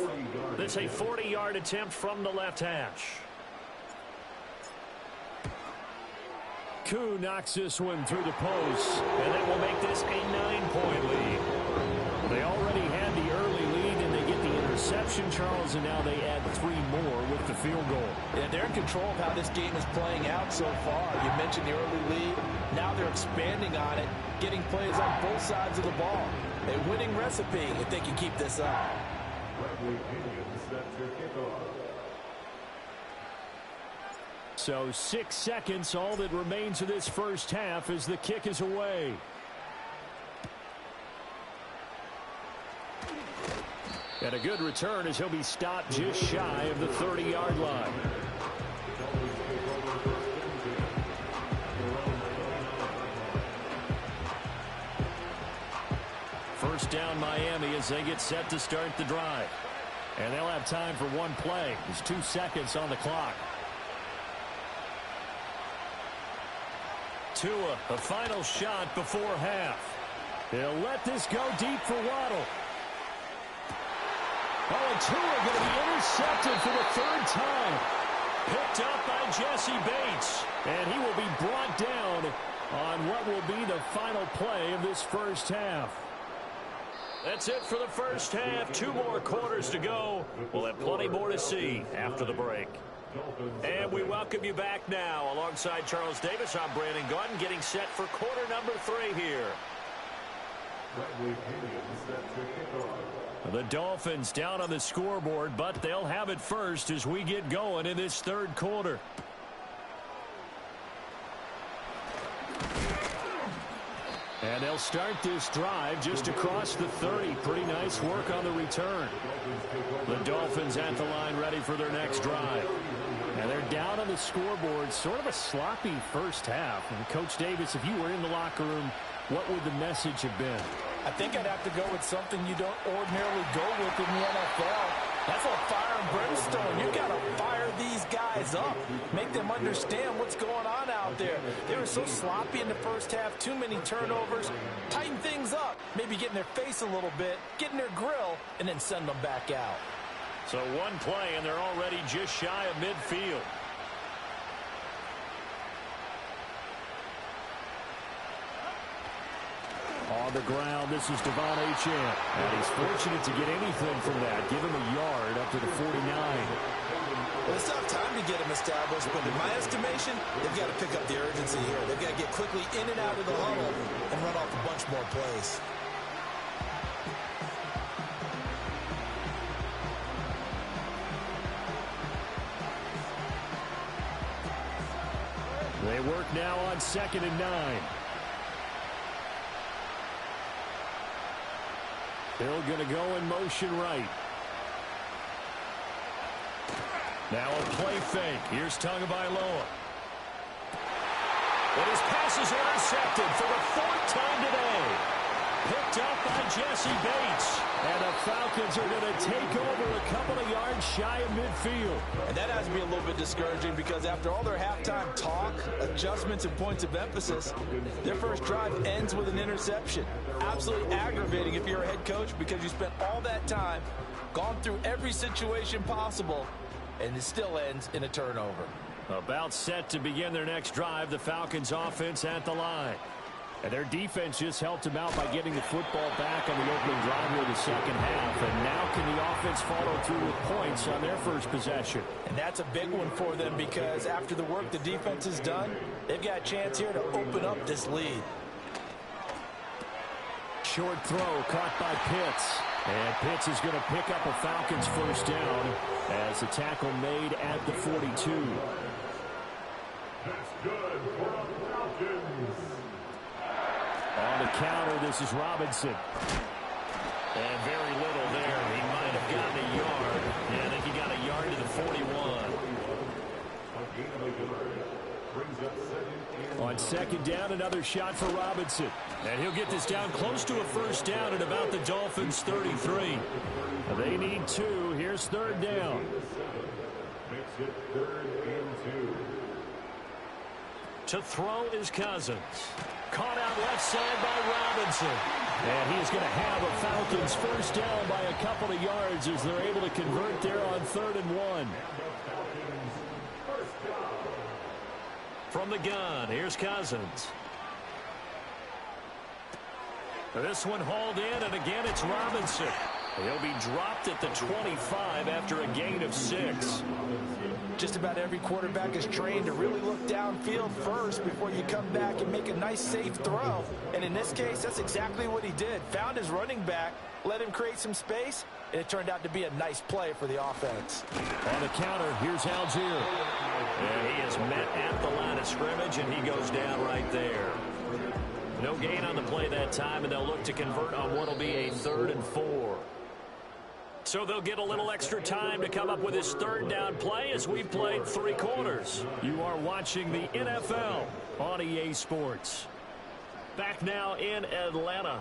Speaker 7: This a 40-yard attempt from the left hash. Koo knocks this one through the post, and that will make this a 9-point lead. They already had the early lead, and they get the interception, Charles, and now they add 3 more with the field goal.
Speaker 6: Yeah, they're in control of how this game is playing out so far. You mentioned the early lead. Now they're expanding on it, getting plays on both sides of the ball. A winning recipe if they can keep this up.
Speaker 7: So 6 seconds, all that remains of this first half as the kick is away. And a good return as he'll be stopped just shy of the 30-yard line. First down Miami as they get set to start the drive. And they'll have time for one play. There's 2 seconds on the clock. Tua, a final shot before half. He'll let this go deep for Waddle. Oh, and Tua going to be intercepted for the 3rd time. Picked up by Jesse Bates. And he will be brought down on what will be the final play of this first half. That's it for the first half. 2 more quarters to go. We'll have plenty more to see after the break. And we welcome you back now. Alongside Charles Davis, I'm Brandon Gaudin, getting set for quarter number 3 here. The Dolphins down on the scoreboard, but they'll have it first as we get going in this 3rd quarter. And they'll start this drive just across the 30. Pretty nice work on the return. The Dolphins at the line ready for their next drive. And they're down on the scoreboard. Sort of a sloppy first half. And Coach Davis, if you were in the locker room, what would the message have been?
Speaker 6: I think I'd have to go with something you don't ordinarily go with in the NFL. That's like fire and brimstone. You got to fire these guys up. Make them understand what's going on out there. They were so sloppy in the first half. Too many turnovers. Tighten things up. Maybe get in their face a little bit. Get in their grill. And then send them back out.
Speaker 7: So one play, and they're already just shy of midfield. On the ground, this is Devon Achane. And he's fortunate to get anything from that. Give him a yard up to the 49.
Speaker 6: Well, it's tough time to get him established, but in my estimation, they've got to pick up the urgency here. They've got to get quickly in and out of the huddle and run off a bunch more plays.
Speaker 7: They work now on 2nd and 9. Hill going to go in motion right. Now a play fake. Here's Tagovailoa. But his pass is intercepted for the 4th time today. Picked up by Jesse Bates. And the Falcons are going to take over a couple of yards shy of midfield.
Speaker 6: And that has to be a little bit discouraging because after all their halftime talk, adjustments, and points of emphasis, their first drive ends with an interception. Absolutely aggravating if you're a head coach because you spent all that time, gone through every situation possible, and it still ends in a turnover.
Speaker 7: About set to begin their next drive, the Falcons offense at the line. And their defense just helped them out by getting the football back on the opening drive here in the second half. And now can the offense follow through with points on their first possession?
Speaker 6: And that's a big one for them because after the work the defense has done, they've got a chance here to open up this lead.
Speaker 7: Short throw caught by Pitts. And Pitts is going to pick up a Falcons first down as the tackle made at the 42.
Speaker 8: That's good for the Falcons.
Speaker 7: On the counter, this is Robinson. And very little there. He might have gotten a yard. Yeah, I think he got a yard to the 41. On 2nd down, another shot for Robinson. And he'll get this down close to a first down at about the Dolphins' 33. They need 2. Here's 3rd down.
Speaker 8: Makes it 3rd and 2.
Speaker 7: To throw is Cousins. Caught out left side by Robinson. And he's going to have a Falcons first down by a couple of yards as they're able to convert there on 3rd and 1. From the gun, here's Cousins. This one hauled in, and again it's Robinson. He'll be dropped at the 25 after a gain of 6.
Speaker 6: Just about every quarterback is trained to really look downfield first before you come back and make a nice, safe throw. And in this case, that's exactly what he did. Found his running back, let him create some space, and it turned out to be a nice play for the offense.
Speaker 7: On the counter, here's Algier. And he is met at the line of scrimmage, and he goes down right there. No gain on the play that time, and they'll look to convert on what will be a 3rd and 4. So they'll get a little extra time to come up with his 3rd down play as we've played 3 quarters. You are watching the NFL on EA Sports. Back now in Atlanta.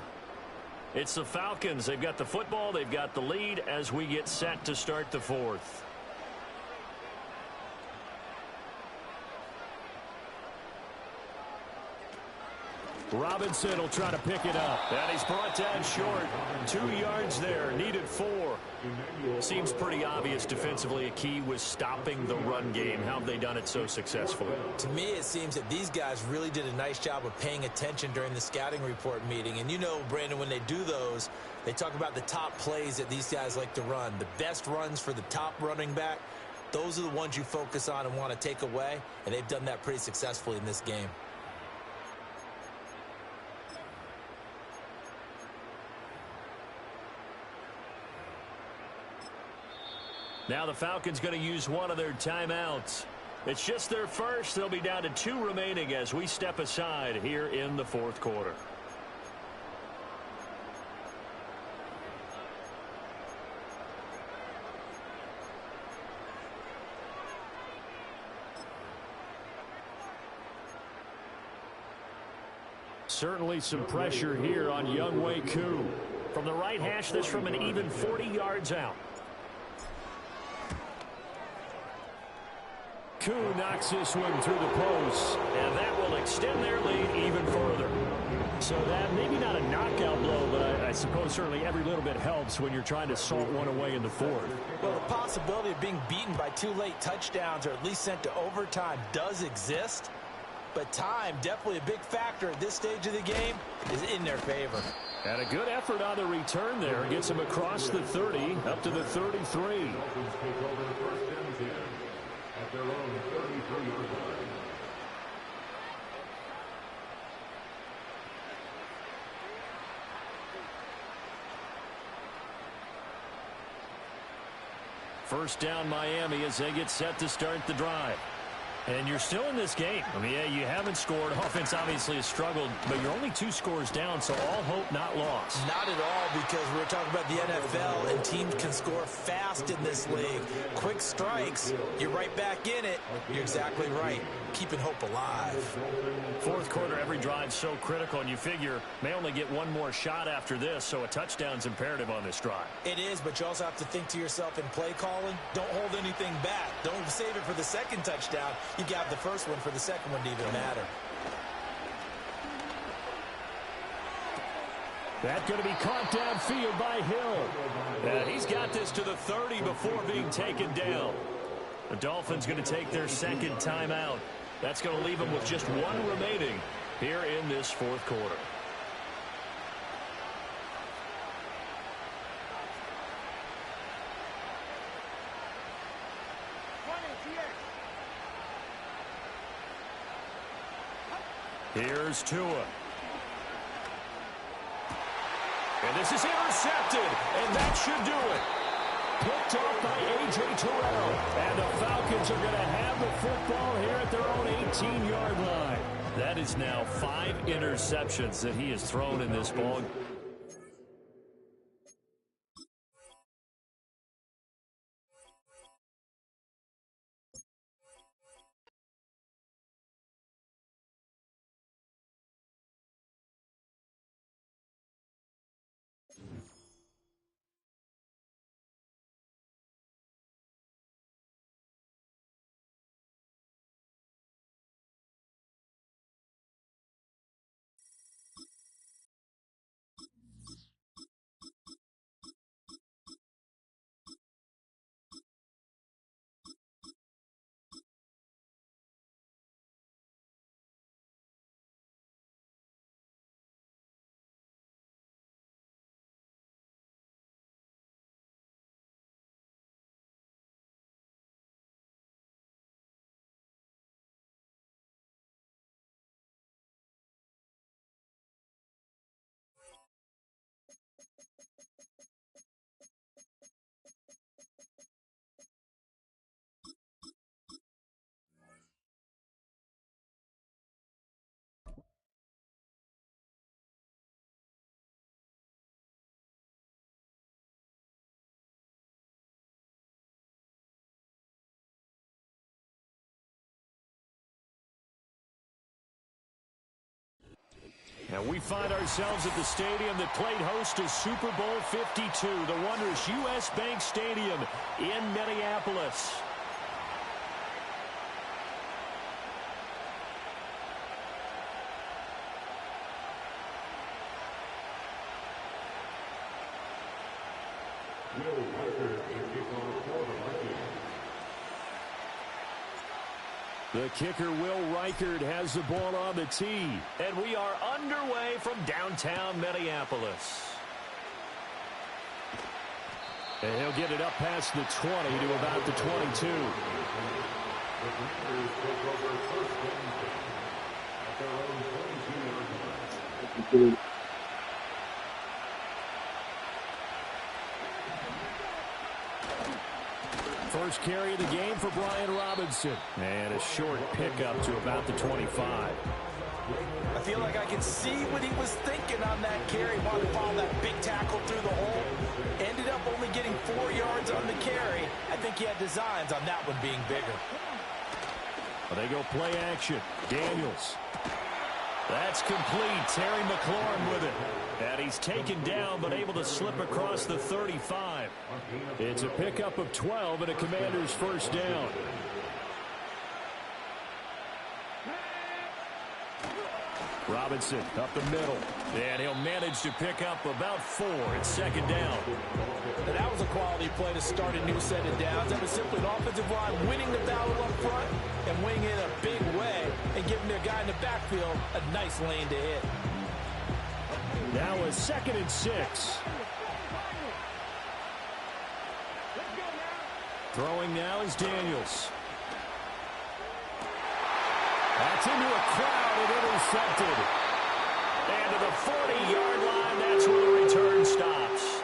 Speaker 7: It's the Falcons. They've got the football. They've got the lead as we get set to start the 4th. Robinson will try to pick it up. And he's brought down short. 2 yards there. Needed 4. Seems pretty obvious defensively a key was stopping the run game. How have they done it so successfully?
Speaker 6: To me, it seems that these guys really did a nice job of paying attention during the scouting report meeting. And you know, Brandon, when they do those, they talk about the top plays that these guys like to run. The best runs for the top running back, those are the ones you focus on and want to take away. And they've done that pretty successfully in this game.
Speaker 7: Now the Falcons going to use one of their timeouts. It's just their first. They'll be down to 2 remaining as we step aside here in the 4th quarter. Certainly some pressure here on Younghoe Koo. From the right hash, this from an even 40 yards out. Koo knocks this one through the post, and that will extend their lead even further. So that maybe not a knockout blow, but I suppose certainly every little bit helps when you're trying to salt one away in the fourth.
Speaker 6: Well, the possibility of being beaten by 2 late touchdowns or at least sent to overtime does exist, but time, definitely a big factor at this stage of the game, is in their favor.
Speaker 7: And a good effort on the return there. Gets him across the 30, up to the 33. First down Miami as they get set to start the drive. And you're still in this game. I mean, yeah, you haven't scored. Offense obviously has struggled, but you're only 2 scores down, so all hope not lost.
Speaker 6: Not at all, because we're talking about the NFL, and teams can score fast in this league. Quick strikes, you're right back in it. You're exactly right. Keeping hope alive.
Speaker 7: Fourth quarter, every drive so critical, and you figure may only get one more shot after this, so a touchdown's imperative on this drive.
Speaker 6: It is, but you also have to think to yourself in play calling, don't hold anything back. Don't save it for the second touchdown. You got the first one for the second one to even matter.
Speaker 7: That's going to be caught downfield by Hill. And he's got this to the 30 before being taken down. The Dolphins going to take their second timeout. That's going to leave them with just 1 remaining here in this fourth quarter. Here's Tua. And this is intercepted, and that should do it. Picked off by A.J. Terrell. And the Falcons are going to have the football here at their own 18-yard line. That is now 5 interceptions that he has thrown in this ball. And we find ourselves at the stadium that played host to Super Bowl 52, the wondrous U.S. Bank Stadium in Minneapolis. The kicker, Will Reichard, has the ball on the tee. And we are underway from downtown Minneapolis. And he'll get it up past the 20 to about the 22. First carry of the game for Brian Robinson. And a short pickup to about the 25.
Speaker 6: I feel like I can see what he was thinking on that carry. Wanted to follow that big tackle through the hole. Ended up only getting 4 yards on the carry. I think he had designs on that one being bigger.
Speaker 7: Well, they go play action. Daniels.
Speaker 5: That's complete. Terry McLaurin with it. And he's taken down, but able to slip across the 35. It's a pickup of 12 and a Commander's first down. Robinson up the middle. And he'll manage to pick up about 4. It's second down.
Speaker 6: And that was a quality play to start a new set of downs. That was simply an offensive line winning the battle up front and winning it a big way and giving their guy in the backfield a nice lane to hit.
Speaker 5: Now a 2nd and 6. Throwing now is Daniels. That's into a crowd and intercepted. And to the 40-yard line, that's where the return stops.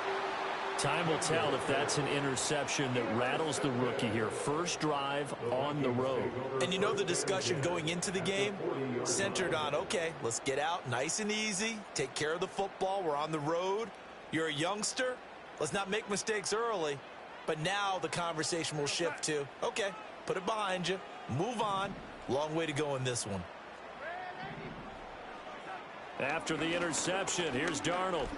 Speaker 5: Time will tell if that's an interception that rattles the rookie here. First drive on the road.
Speaker 6: And you know the discussion going into the game centered on, okay, let's get out nice and easy, take care of the football, we're on the road. You're a youngster, let's not make mistakes early. But now the conversation will shift to, okay, put it behind you, move on. Long way to go in this one.
Speaker 5: After the interception, here's Darnold.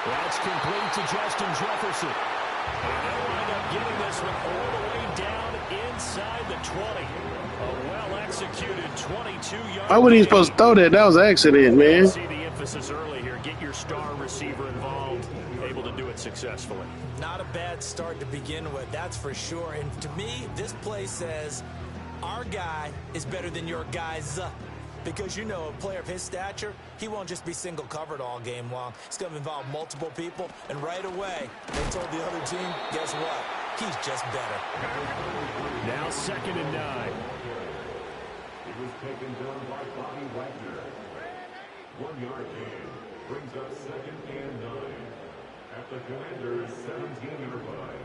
Speaker 5: That's complete to Justin Jefferson. And they'll wind up getting this one all the way down inside the 20. A well-executed 22-yard.
Speaker 1: Why would he supposed to throw that? That was an accident, man.
Speaker 5: See the emphasis early here. Get your star receiver involved. Able to do it successfully.
Speaker 6: Not a bad start to begin with, that's for sure. And to me, this play says our guy is better than your guys. Because, you know, a player of his stature, he won't just be single covered all game long. It's going to involve multiple people. And right away, they told the other team, guess what? He's just better.
Speaker 5: Now 2nd and 9.
Speaker 8: It was taken down by Bobby Wagner. 1 yard gain brings up 2nd and 9 at the Commanders' 17-yard line.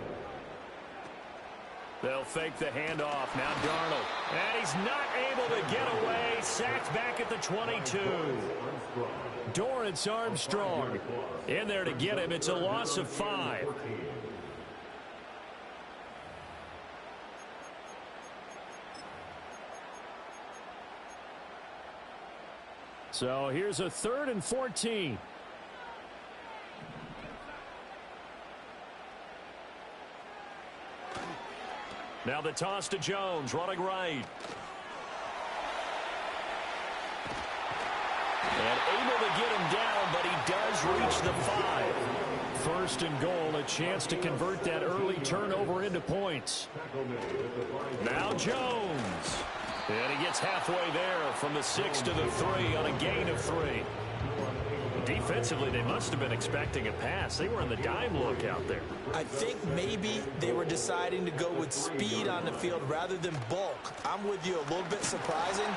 Speaker 5: They'll fake the handoff. Now Darnold. And he's not able to get away. Sacked back at the 22. Dorrance Armstrong in there to get him. It's a loss of 5. So here's a 3rd and 14. Now the toss to Jones, running right. And able to get him down, but he does reach the 5. 1st and goal, a chance to convert that early turnover into points. Now Jones. And he gets halfway there from the 6 to the 3 on a gain of 3. Defensively, they must have been expecting a pass. They were in the dime look out there.
Speaker 6: I think maybe they were deciding to go with speed on the field rather than bulk. I'm with you, a little bit surprising.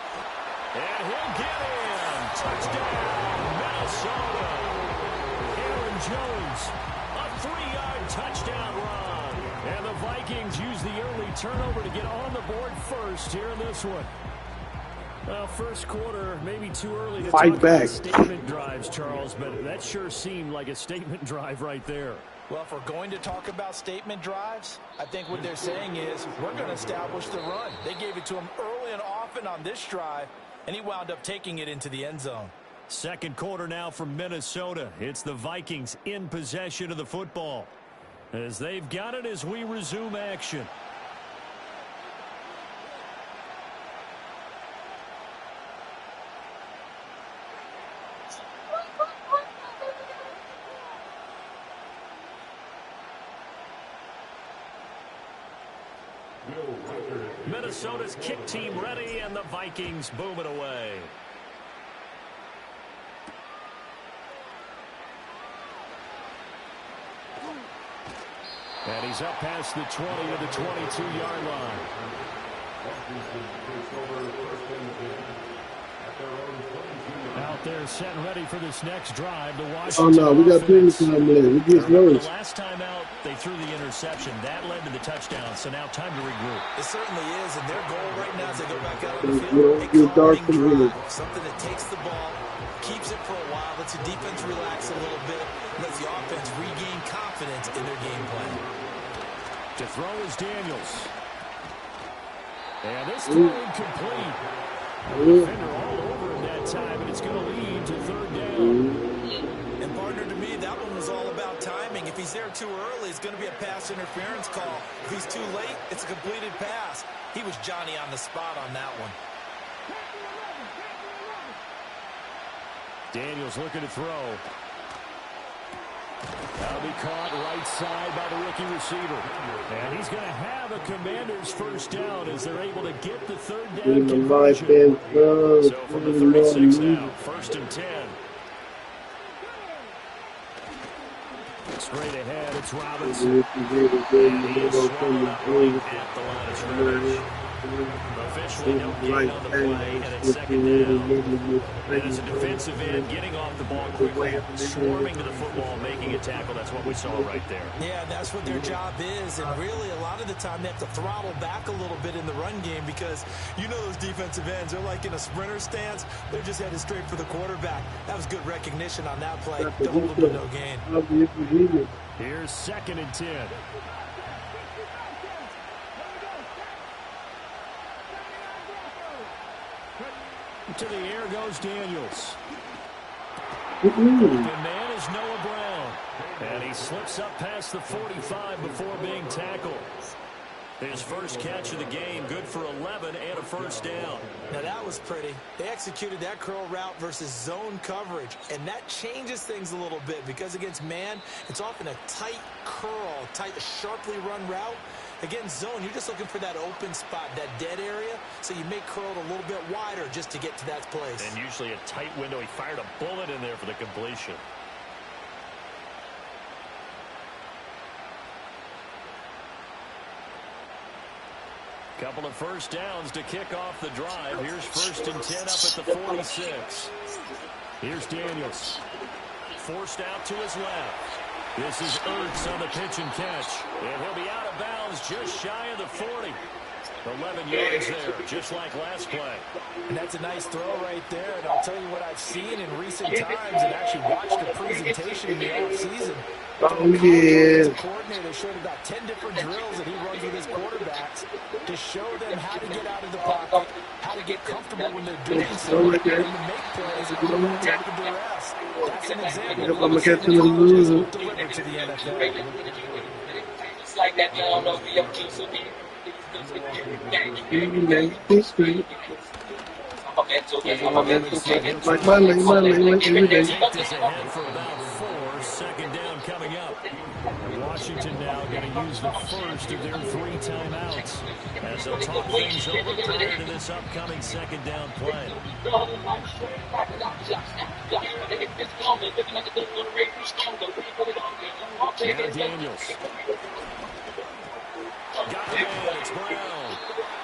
Speaker 5: And he'll get in. Touchdown, Minnesota. Aaron Jones, a 3-yard touchdown run. And the Vikings use the early turnover to get on the board first here in this one. Well, first quarter, maybe too early to
Speaker 1: Fight
Speaker 5: talk
Speaker 1: back.
Speaker 5: about statement drives, Charles, but that sure seemed like a statement drive right there.
Speaker 6: Well, if we're going to talk about statement drives, I think what they're saying is we're going to establish the run. They gave it to him early and often on this drive, and he wound up taking it into the end zone.
Speaker 5: Second quarter now from Minnesota. It's the Vikings in possession of the football as they've got it as we resume action. Minnesota's kick team ready, and the Vikings booming away. And he's up past the 20 to the 22-yard line. Out there set and ready for this next drive. The Washington
Speaker 1: Oh no, we got plenty of time left. We get
Speaker 5: the
Speaker 1: nervous.
Speaker 5: last time out, they threw the interception. That led to the touchdown, so now time to regroup.
Speaker 6: It certainly is, and their goal right now as they go back out on the
Speaker 1: You
Speaker 6: field,
Speaker 1: don't get dark from here.
Speaker 6: something that takes the ball, keeps it for a while, lets the defense relax a little bit, lets the offense regain confidence in their game plan.
Speaker 5: To throw is Daniels. And this throw incomplete. Defender all over him that time, and it's going to lead to third down.
Speaker 6: And partner, to me, that one was all about timing. If he's there too early, it's going to be a pass interference call. If he's too late, it's a completed pass. He was Johnny on the spot on that one.
Speaker 5: Daniels looking to throw. That'll be caught right side by the rookie receiver. And he's going to have a Commander's first down as they're able to get the third down conversion. So from the 36 now, 1st and 10. Straight ahead, it's Robinson. And he is swallowed up right at the line of scrimmage. Officially no gain on the play, and it's 2nd down. And as a defensive end, getting off the ball quickly, swarming to the football, making a tackle. That's what we saw right there.
Speaker 6: Yeah, that's what their job is. And really, a lot of the time, they have to throttle back a little bit in the run game because you know those defensive ends, they're like in a sprinter stance. They're just headed straight for the quarterback. That was good recognition on that play to hold them to no gain.
Speaker 5: Here's 2nd and 10. To the air goes Daniels. The man is Noah Brown. And he slips up past the 45 before being tackled. His first catch of the game, good for 11 and a first down.
Speaker 6: Now that was pretty. They executed that curl route versus zone coverage, and that changes things a little bit because against man, it's often a tight curl, tight, sharply run route. Against zone, you're just looking for that open spot, that dead area, so you make curl a little bit wider just to get to that place.
Speaker 5: And usually a tight window. He fired a bullet in there for the completion. Couple of first downs to kick off the drive. Here's 1st and 10 up at the 46. Here's Daniels. Forced out to his left. This is Ertz on the pitch and catch. And he'll be out of bounds just shy of the 40. 11 yards there, just like last play.
Speaker 6: And that's a nice throw right there. And I'll tell you what I've seen in recent times and actually watched the presentation in the offseason.
Speaker 1: Oh, yeah.
Speaker 6: The coordinator showed about 10 different drills that he runs with his quarterbacks to show them how to get out of the pocket, how to get comfortable when they're doing so, and to make plays and to take the duress. That's an example of what will deliver to the NFL.
Speaker 9: It's like that,
Speaker 1: like my every day.
Speaker 5: This ahead for about 4. 2nd down coming up. Washington now going to use the first of their 3 timeouts as they'll talk things over prior to this upcoming 2nd down play. Now Daniels. Got the man, it's Brown.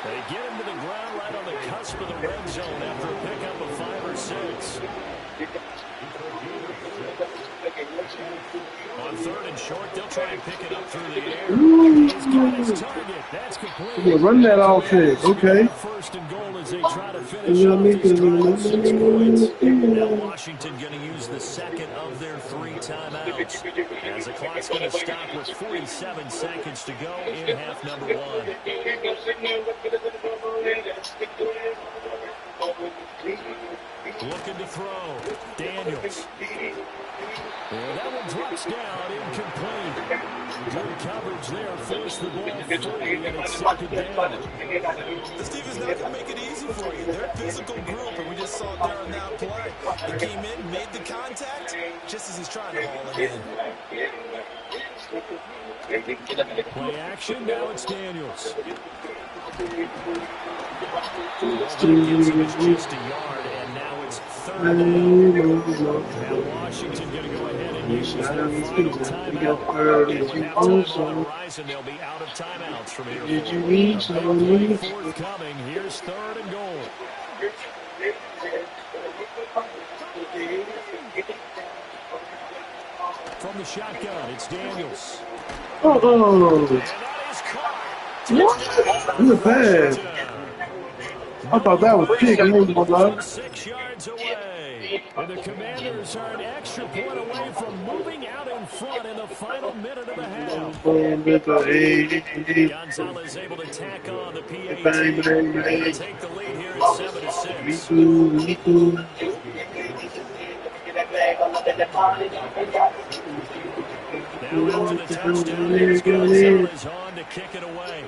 Speaker 5: They get him to the ground right on the cusp of the red zone after a pickup of 5 or 6. On 3rd and short, they'll try and pick it up through the air. He's got his target. That's complete.
Speaker 1: Yeah, run that offense, okay.
Speaker 5: 1st and goal as they try to finish off this drive of 6 points. Now Washington going to use the 2nd of their 3 timeouts. As the clock's going to stop with 47 seconds to go in half number 1. Looking to throw. Daniels. And that one drops down, incomplete. Good coverage there, forced the ball free, and it's 2nd down.
Speaker 6: The Steve is not going to make it easy for you. They're a physical group, and we just saw it there on that play. He came in, made the contact, just as he's trying to haul it in.
Speaker 5: Play action, now it's Daniels. Gives him just a yard, and now it's 3rd and goal. Now Washington going to go ahead and use their final timeout. With halftime on the horizon, they'll be out of timeouts from here forward. Forthcoming, here's 3rd and goal. From the shotgun, it's Daniels.
Speaker 1: Oh,
Speaker 5: And that is caught.
Speaker 1: what? In the pass. I thought that was big. I ain't gonna lie.
Speaker 5: 6 yards away. And the Commanders are an extra point away from moving out in front in the final minute of the half. Gonzalez able to tack on the PAT. Take the lead here here at 7-6. Now after the touchdown, here's Gonzalez on to kick it away.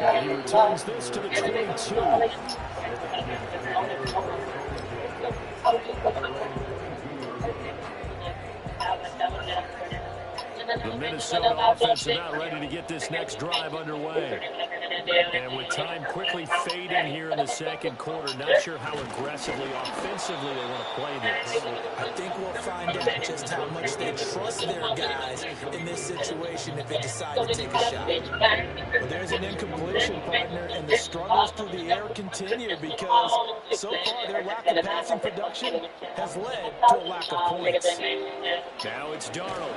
Speaker 5: And he returns this to the 22. The Minnesota offense are not ready to get this next drive underway. And with time quickly fading here in the second quarter, not sure how aggressively, offensively they want to play this.
Speaker 6: I think we'll find out just how much they trust their guys in this situation if they decide to take a shot. But there's an incompletion, partner, and the struggles through the air continue because so far their lack of passing production has led to a lack of points.
Speaker 5: Now it's Darnold.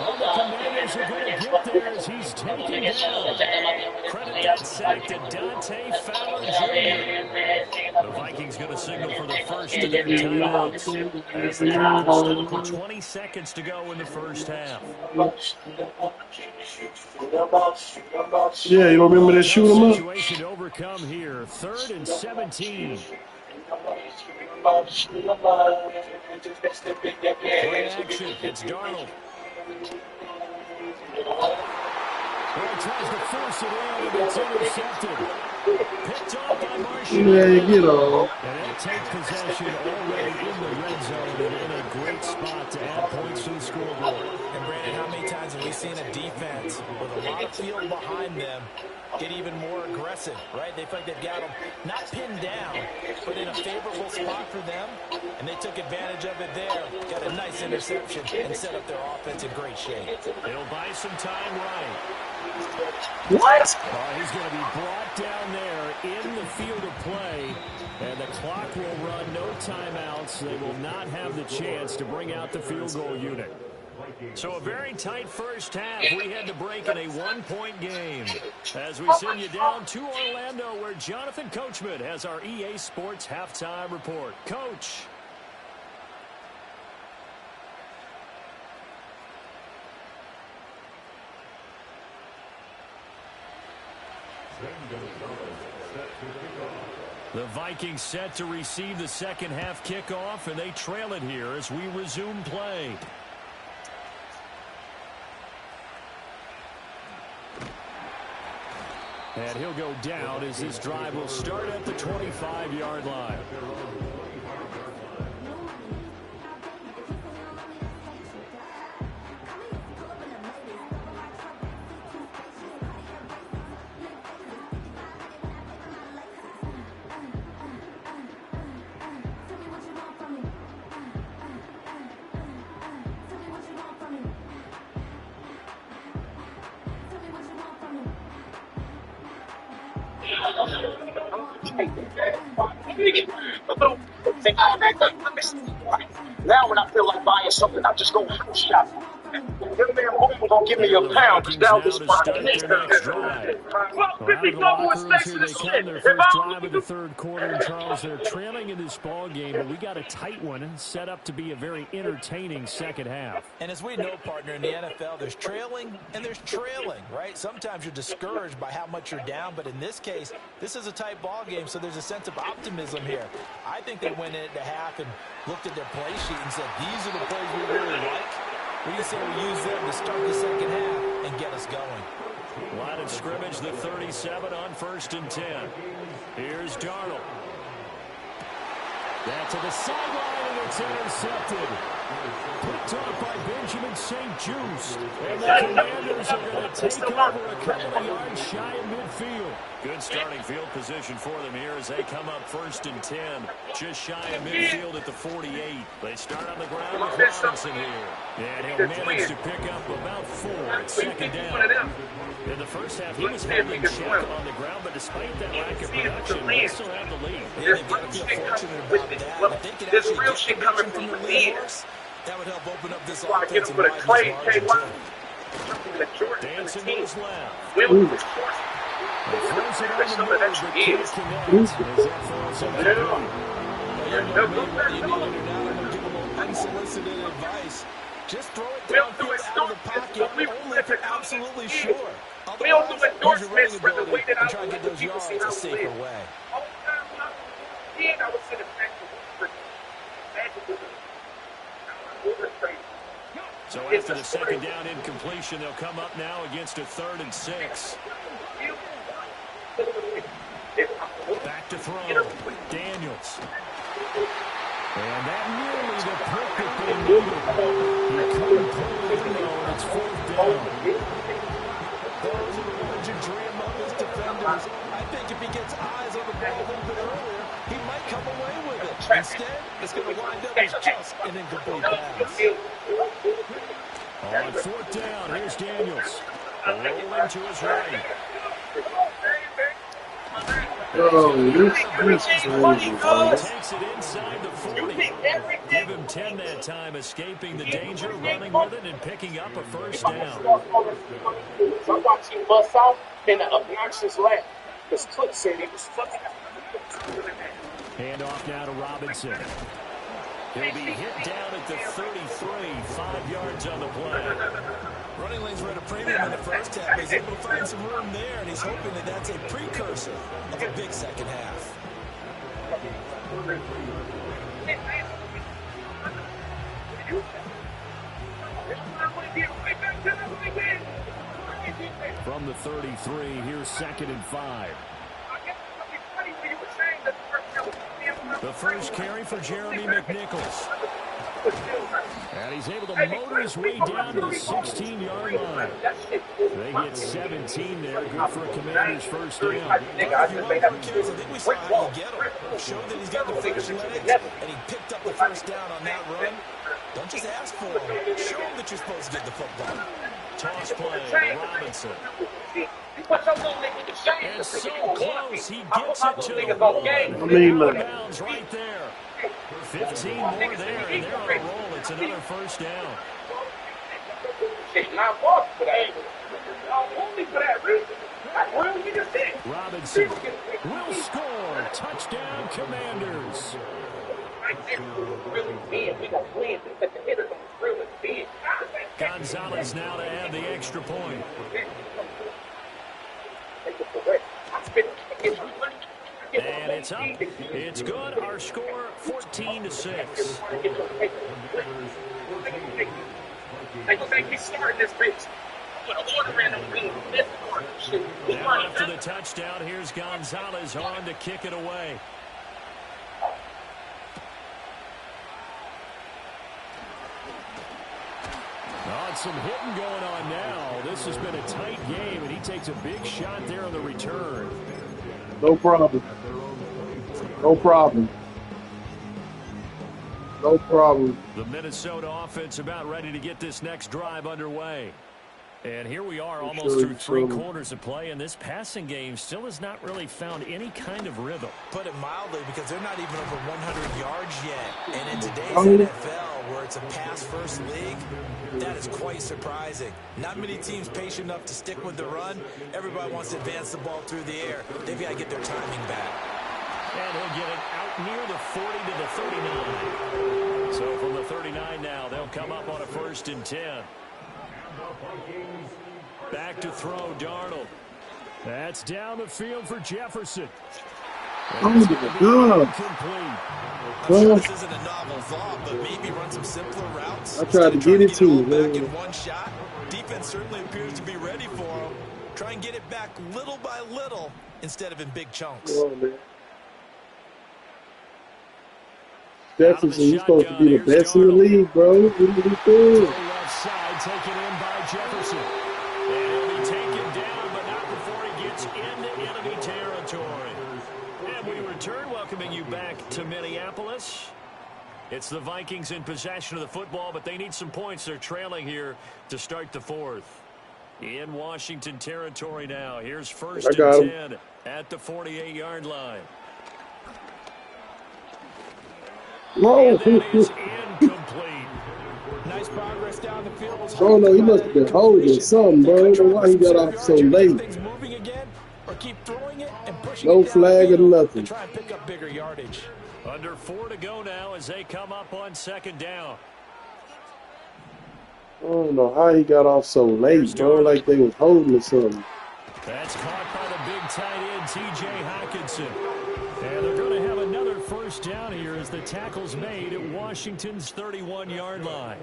Speaker 5: All the Commanders are going to get there as he's taken down. Credit that sack to Dante Fowler Jr. The Vikings going to signal for the first of their timeouts as the clock will stop with 20 seconds to go in the first half.
Speaker 1: Yeah, you don't remember that shoot 'em up?
Speaker 5: Situation to overcome here. 3rd and 17. Play action. It's Darnold. Well, he tries to force it in, and it's intercepted. Picked off by Marshall.
Speaker 1: Yeah, you get on.
Speaker 5: And they'll take possession already in the red zone and in a great spot to add points to the scoreboard.
Speaker 6: And Brandon, how many times have we seen a defense with a lot of field behind them get even more aggressive, right? They feel like they've got them not pinned down, but in a favorable spot for them, and they took advantage of it there. Got a nice interception and set up their offense in great shape.
Speaker 5: They'll buy some time right.
Speaker 1: What?
Speaker 5: He's going to be brought down there in the field of play, and the clock will run, no timeouts. They will not have the chance to bring out the field goal unit. So a very tight first half. We had to break in a one-point game. As we send you down to Orlando, where Jonathan Coachman has our EA Sports Halftime Report. Coach. The Vikings set to receive the second half kickoff, and they trail it here as we resume play. And he'll go down as this drive will start at the 25-yard line.
Speaker 10: Now when I feel like buying something, I just go house shopping. This man Boomer gonna give me a pound because that was my
Speaker 5: Their first drive of the third quarter, and Charles, they're trailing in this ball game, but we got a tight one set up to be a very entertaining second half.
Speaker 6: And as we know, partner, in the NFL, there's trailing and there's trailing, right? Sometimes you're discouraged by how much you're down, but in this case, this is a tight ball game, so there's a sense of optimism here. I think they went into half and looked at their play sheet and said, these are the plays we really like. What do you say we use them to start the second half and get us going?
Speaker 5: Line of scrimmage, the 37 on 1st and 10. Here's Darnold. That to the sideline, and it's intercepted. Picked off by Benjamin St. Just. And the Commanders are going to take over a couple of yards shy of midfield. Good starting field position for them here as they come up 1st and 10. Just shy of midfield at the 48. They start on the ground with Robinson here. And he'll manage to pick up about 4 at second down. In the first half, he was holding check on the ground, but despite that lack of production, they still have the lead.
Speaker 6: Yeah, they've got to feel fortunate about that. I think it actually
Speaker 10: real shit coming from the lead.
Speaker 6: That would help open up this
Speaker 10: So I
Speaker 6: offense.
Speaker 10: get him with a Clay, K1.
Speaker 5: Dancing to his left.
Speaker 10: We
Speaker 5: Throws
Speaker 10: will
Speaker 5: it on the
Speaker 10: some of
Speaker 5: move,
Speaker 10: that
Speaker 5: but
Speaker 10: you
Speaker 5: can't connect as that falls incomplete.
Speaker 6: Unsolicited advice. Just throw it
Speaker 10: We don't do
Speaker 6: downfield out of the
Speaker 10: endorsements,
Speaker 6: pocket,
Speaker 10: but we
Speaker 6: only if you're
Speaker 10: flip it
Speaker 6: absolutely
Speaker 10: out.
Speaker 6: sure.
Speaker 10: We don't do
Speaker 6: Otherwise, use your
Speaker 10: endorsements
Speaker 6: running
Speaker 10: for the way
Speaker 6: ability
Speaker 10: that I
Speaker 6: and try to get
Speaker 10: let
Speaker 6: those
Speaker 10: people see
Speaker 6: yards
Speaker 10: how
Speaker 6: a
Speaker 10: we
Speaker 6: safer
Speaker 10: live.
Speaker 6: way.
Speaker 10: All the time when I was a kid, I was sitting back
Speaker 7: So after the second down incompletion, they'll come up now against a 3rd and 6. Back to throw. Daniels. And that nearly the pick that they needed. He couldn't pull it in, though, and it's 4th down.
Speaker 6: Those are the ones you dream of as defenders. I think if he gets eyes on the ball a little bit earlier, he might come away with it. Instead, it's going to wind up as just an incomplete pass.
Speaker 7: On 4th down, here's Daniels. Rolling to his right.
Speaker 1: Oh, this crazy, man.
Speaker 7: Takes it inside the 40. Give him 10 that time, escaping the danger, running with it, and picking up a 1st down.
Speaker 10: I'm watching bust off in the obnoxious laugh. Because Cook said he was fucking.
Speaker 7: Hand off now to Robinson. He'll be hit down at the 33, 5 yards on the play.
Speaker 6: Running lanes were at a premium in the first half. He's able to find some room there, and he's hoping that that's a precursor of a big second half.
Speaker 7: From the 33, here's 2nd and 5. The first carry for Jeremy McNichols. And he's able to motor his way down to the 16-yard line. They get 17 there. Good for a Commander's 1st down.
Speaker 6: I think we saw how you get him. Showed that he's got the fresh legs, and he picked up the 1st down on that run. Don't just ask for him. Show him that you're supposed to get the football.
Speaker 7: Toss play to Robinson. And so close, he gets it to the 1.
Speaker 1: I mean, look.
Speaker 7: Bounds right there. 15 more there, and they're on a roll. It's another 1st down. Robinson will score. Touchdown, Commanders. Gonzalez now to add the extra point. And it's up. It's good. Our score 14-6. Now after the touchdown, here's Gonzalez on to kick it away. Some hitting going on now. This has been a tight game, and he takes a big shot there on the return.
Speaker 1: No problem. No problem. No problem.
Speaker 7: The Minnesota offense about ready to get this next drive underway. And here we are almost through 3 quarters of play, and this passing game still has not really found any kind of rhythm.
Speaker 6: Put it mildly, because they're not even over 100 yards yet. And in today's NFL, where it's a pass-first league, that is quite surprising. Not many teams patient enough to stick with the run. Everybody wants to advance the ball through the air. They've got to get their timing back.
Speaker 7: And he'll get it out near the 40 to the 39. So from the 39 now, they'll come up on a 1st and 10. Back to throw, Darnold. That's down the field for Jefferson.
Speaker 1: Oh my God.
Speaker 6: I'm sure this isn't a novel thought, but maybe run some simpler routes.
Speaker 1: I tried to get it to you,
Speaker 6: back
Speaker 1: man.
Speaker 6: in one shot. Defense certainly appears to be ready for him. Try and get it back little by little instead of in big chunks.
Speaker 1: Oh, man. Jefferson, he's supposed to be the best in the league, bro. What are you doing?
Speaker 7: Left side taken in by Jefferson. And he'll be taken down, but not before he gets into enemy territory. And we return, welcoming you back to Minneapolis. It's the Vikings in possession of the football, but they need some points. They're trailing here to start the 4th. In Washington territory now. Here's 1st and 10 at the 48-yard line.
Speaker 1: Whoa.
Speaker 7: And that is incomplete.
Speaker 6: Nice progress down the field.
Speaker 1: Oh, no, he must have been holding something, bro. I don't know why he got off so late.
Speaker 6: Things moving again, or keep throwing it and pushing
Speaker 1: No
Speaker 6: it down
Speaker 1: flag
Speaker 6: the
Speaker 1: or
Speaker 6: field
Speaker 1: nothing.
Speaker 6: to try and pick up bigger yardage.
Speaker 7: Under 4 to go now as they come up on 2nd down.
Speaker 1: I don't know how he got off so late, bro. Like they was holding or something.
Speaker 5: That's caught by the big tight end, T.J. Hockenson. And they're going to have another first down here as the tackle's made at Washington's 31-yard line.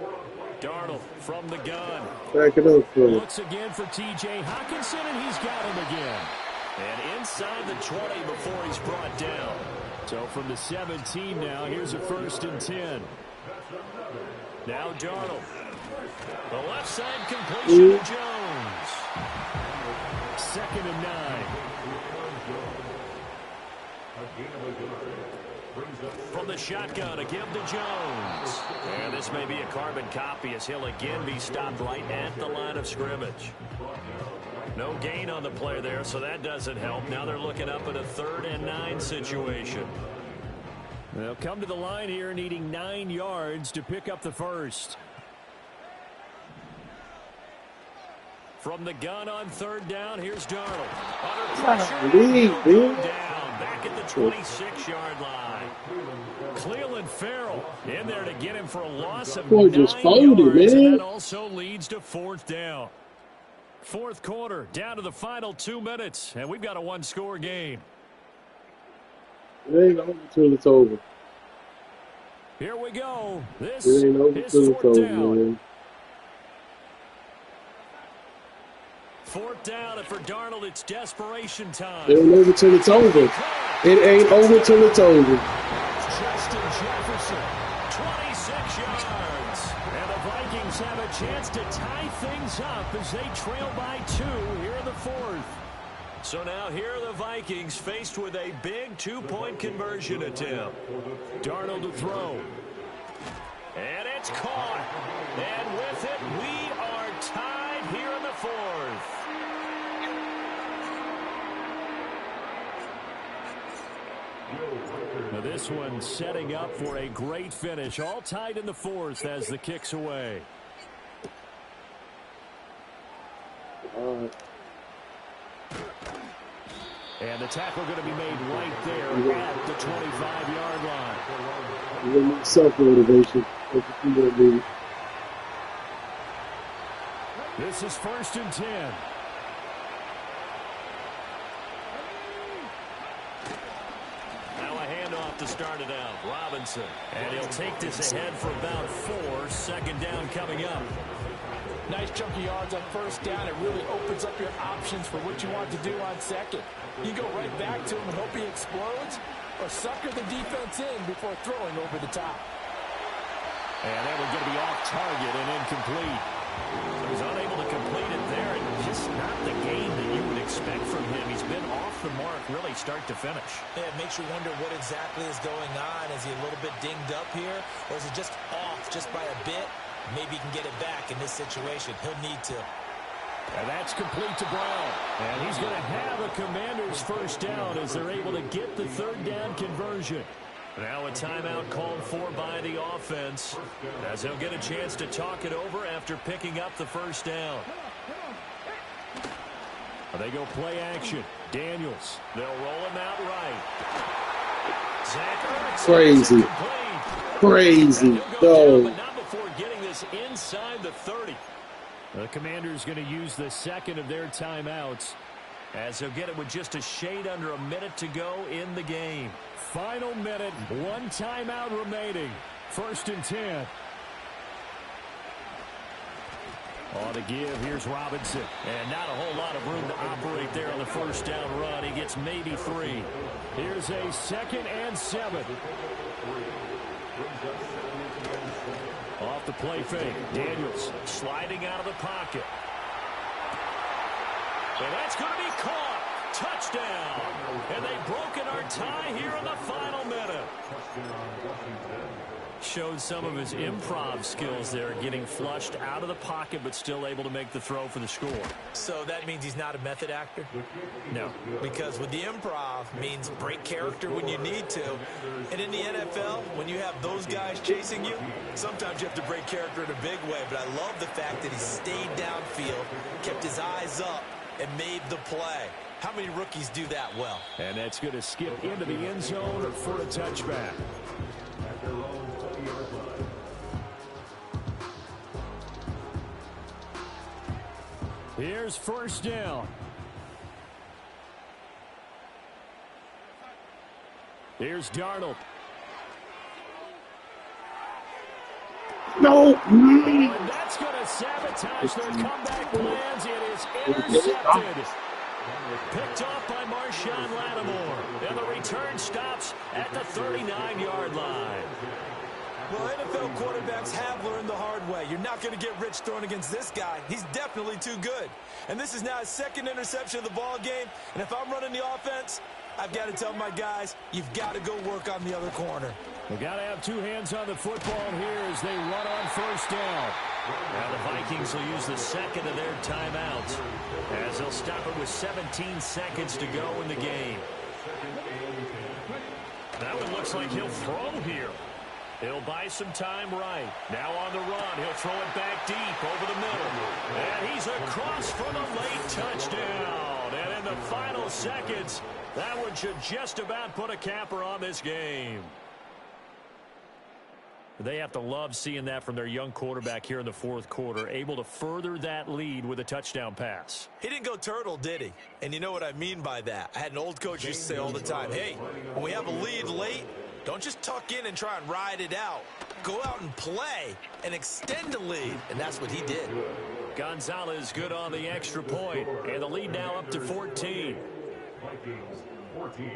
Speaker 5: Darnold from the gun.
Speaker 1: Back it up for him.
Speaker 5: Looks again for T.J. Hockenson, and he's got him again. And inside the 20 before he's brought down. So from the 17 now, here's a 1st and 10. Now Darnold. The left side completion to Jones. 2nd and 9. From the shotgun, a give to Jones. And this may be a carbon copy as he'll again be stopped right at the line of scrimmage. No gain on the play there, so that doesn't help. Now they're looking up at a 3rd and 9 situation. They'll come to the line here needing 9 yards to pick up the first. From the gun on 3rd down, here's Darnold. Under pressure, down, back at the 26-yard line. Cleveland Farrell in there to get him for a loss of 9 yards, and that also leads to 4th down. 4th quarter, down to the final 2 minutes, and we've got a 1-score game.
Speaker 1: It ain't over until it's over.
Speaker 5: Here we go. This
Speaker 1: it ain't over
Speaker 5: is
Speaker 1: until
Speaker 5: 4th
Speaker 1: it's over,
Speaker 5: down.
Speaker 1: man.
Speaker 5: 4th down, and for Darnold, it's desperation time.
Speaker 1: It ain't over till it's over. It ain't over till it's over.
Speaker 5: Justin Jefferson, 26 yards. And the Vikings have a chance to tie things up as they trail by 2 here in the 4th. So now here are the Vikings faced with a big 2-point conversion attempt. Darnold to throw. And it's caught. And with it, we are tied here in the 4th. Now this one setting up for a great finish. All tied in the 4th as the kick's away. And the tackle going to be made right there at the 25-yard line.
Speaker 1: Self-motivation.
Speaker 5: This is 1st and 10. Now a handoff to start it out. Robinson. And he'll take this ahead for about 4. 2nd down coming up.
Speaker 6: Nice chunky yards on 1st down. It really opens up your options for what you want to do on 2nd. You go right back to him and hope he explodes, or sucker the defense in before throwing over the top.
Speaker 5: And that one's going to be off target and incomplete. So he's unable to complete it there, and just not the game that you would expect from him. He's been off the mark really start to finish.
Speaker 6: Yeah, it makes you wonder what exactly is going on. Is he a little bit dinged up here, or is it just off just by a bit? Maybe he can get it back in this situation. He'll need to.
Speaker 5: And that's complete to Brown. And he's going to have a Commander's 1st down as they're able to get the 3rd down conversion. Now a timeout called for by the offense as they'll get a chance to talk it over after picking up the 1st down. They go play action. Daniels. They'll roll him out right. Zach Ertz.
Speaker 1: Crazy. Crazy.
Speaker 5: But not before getting this inside the 30. The Commanders going to use the 2nd of their timeouts as they'll get it with just a shade under a minute to go in the game. Final minute, 1 timeout remaining. 1st and 10. On the give, here's Robinson. And not a whole lot of room to operate there on the 1st down run. He gets maybe 3. Here's a 2nd and 7. Off the play fake. Daniels sliding out of the pocket. And that's going to be caught. Touchdown. And they've broken our tie here in the final minute. Showed some of his improv skills there, getting flushed out of the pocket but still able to make the throw for the score.
Speaker 6: So that means he's not a method actor?
Speaker 5: No.
Speaker 6: Because with the improv means break character when you need to. And in the NFL, when you have those guys chasing you, sometimes you have to break character in a big way. But I love the fact that he stayed downfield, kept his eyes up, and made the play. How many rookies do that well?
Speaker 5: And that's going to skip into the end zone for a touchback. Here's first down. Here's Darnold.
Speaker 1: No.
Speaker 5: And that's going to sabotage their comeback plans. It is intercepted. Picked off by Marshawn Lattimore. And the return stops at the 39-yard line.
Speaker 6: Well, NFL quarterbacks have learned the hard way. You're not going to get rich throwing against this guy. He's definitely too good. And this is now his second interception of the ball game. And if I'm running the offense, I've got to tell my guys, you've got to go work on the other corner.
Speaker 5: They've got to have two hands on the football here as they run on first down. Now the Vikings will use the second of their timeouts as they'll stop it with 17 seconds to go in the game. That one looks like he'll throw here. He'll buy some time right. Now on the run. He'll throw it back deep over the middle. And he's across for the late touchdown. And in the final seconds, that one should just about put a capper on this game. They have to love seeing that from their young quarterback here in the fourth quarter, able to further that lead with a touchdown pass.
Speaker 6: He didn't go turtle, did he? And you know what I mean by that. I had an old coach used to say all the time, hey, when we have a lead late, don't just tuck in and try and ride it out. Go out and play and extend the lead. And that's what he did.
Speaker 5: Gonzalez good on the extra point. And the lead now up to 14.
Speaker 8: Vikings 14.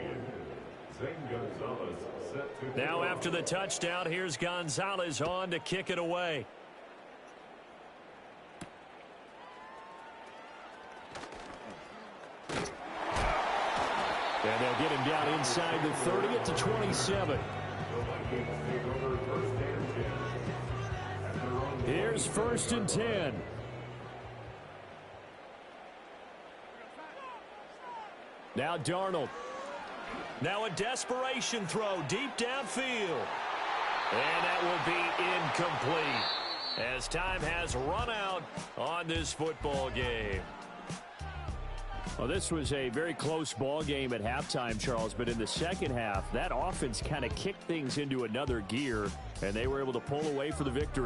Speaker 8: Zane Gonzalez set to
Speaker 5: now after the touchdown, here's Gonzalez on to kick it away. And they'll get him down inside the 30 at the 27. Here's first and 10. Now Darnold. Now a desperation throw deep downfield. And that will be incomplete as time has run out on this football game. Well, this was a very close ball game at halftime, Charles, but in the second half, that offense kind of kicked things into another gear, and they were able to pull away for the victory.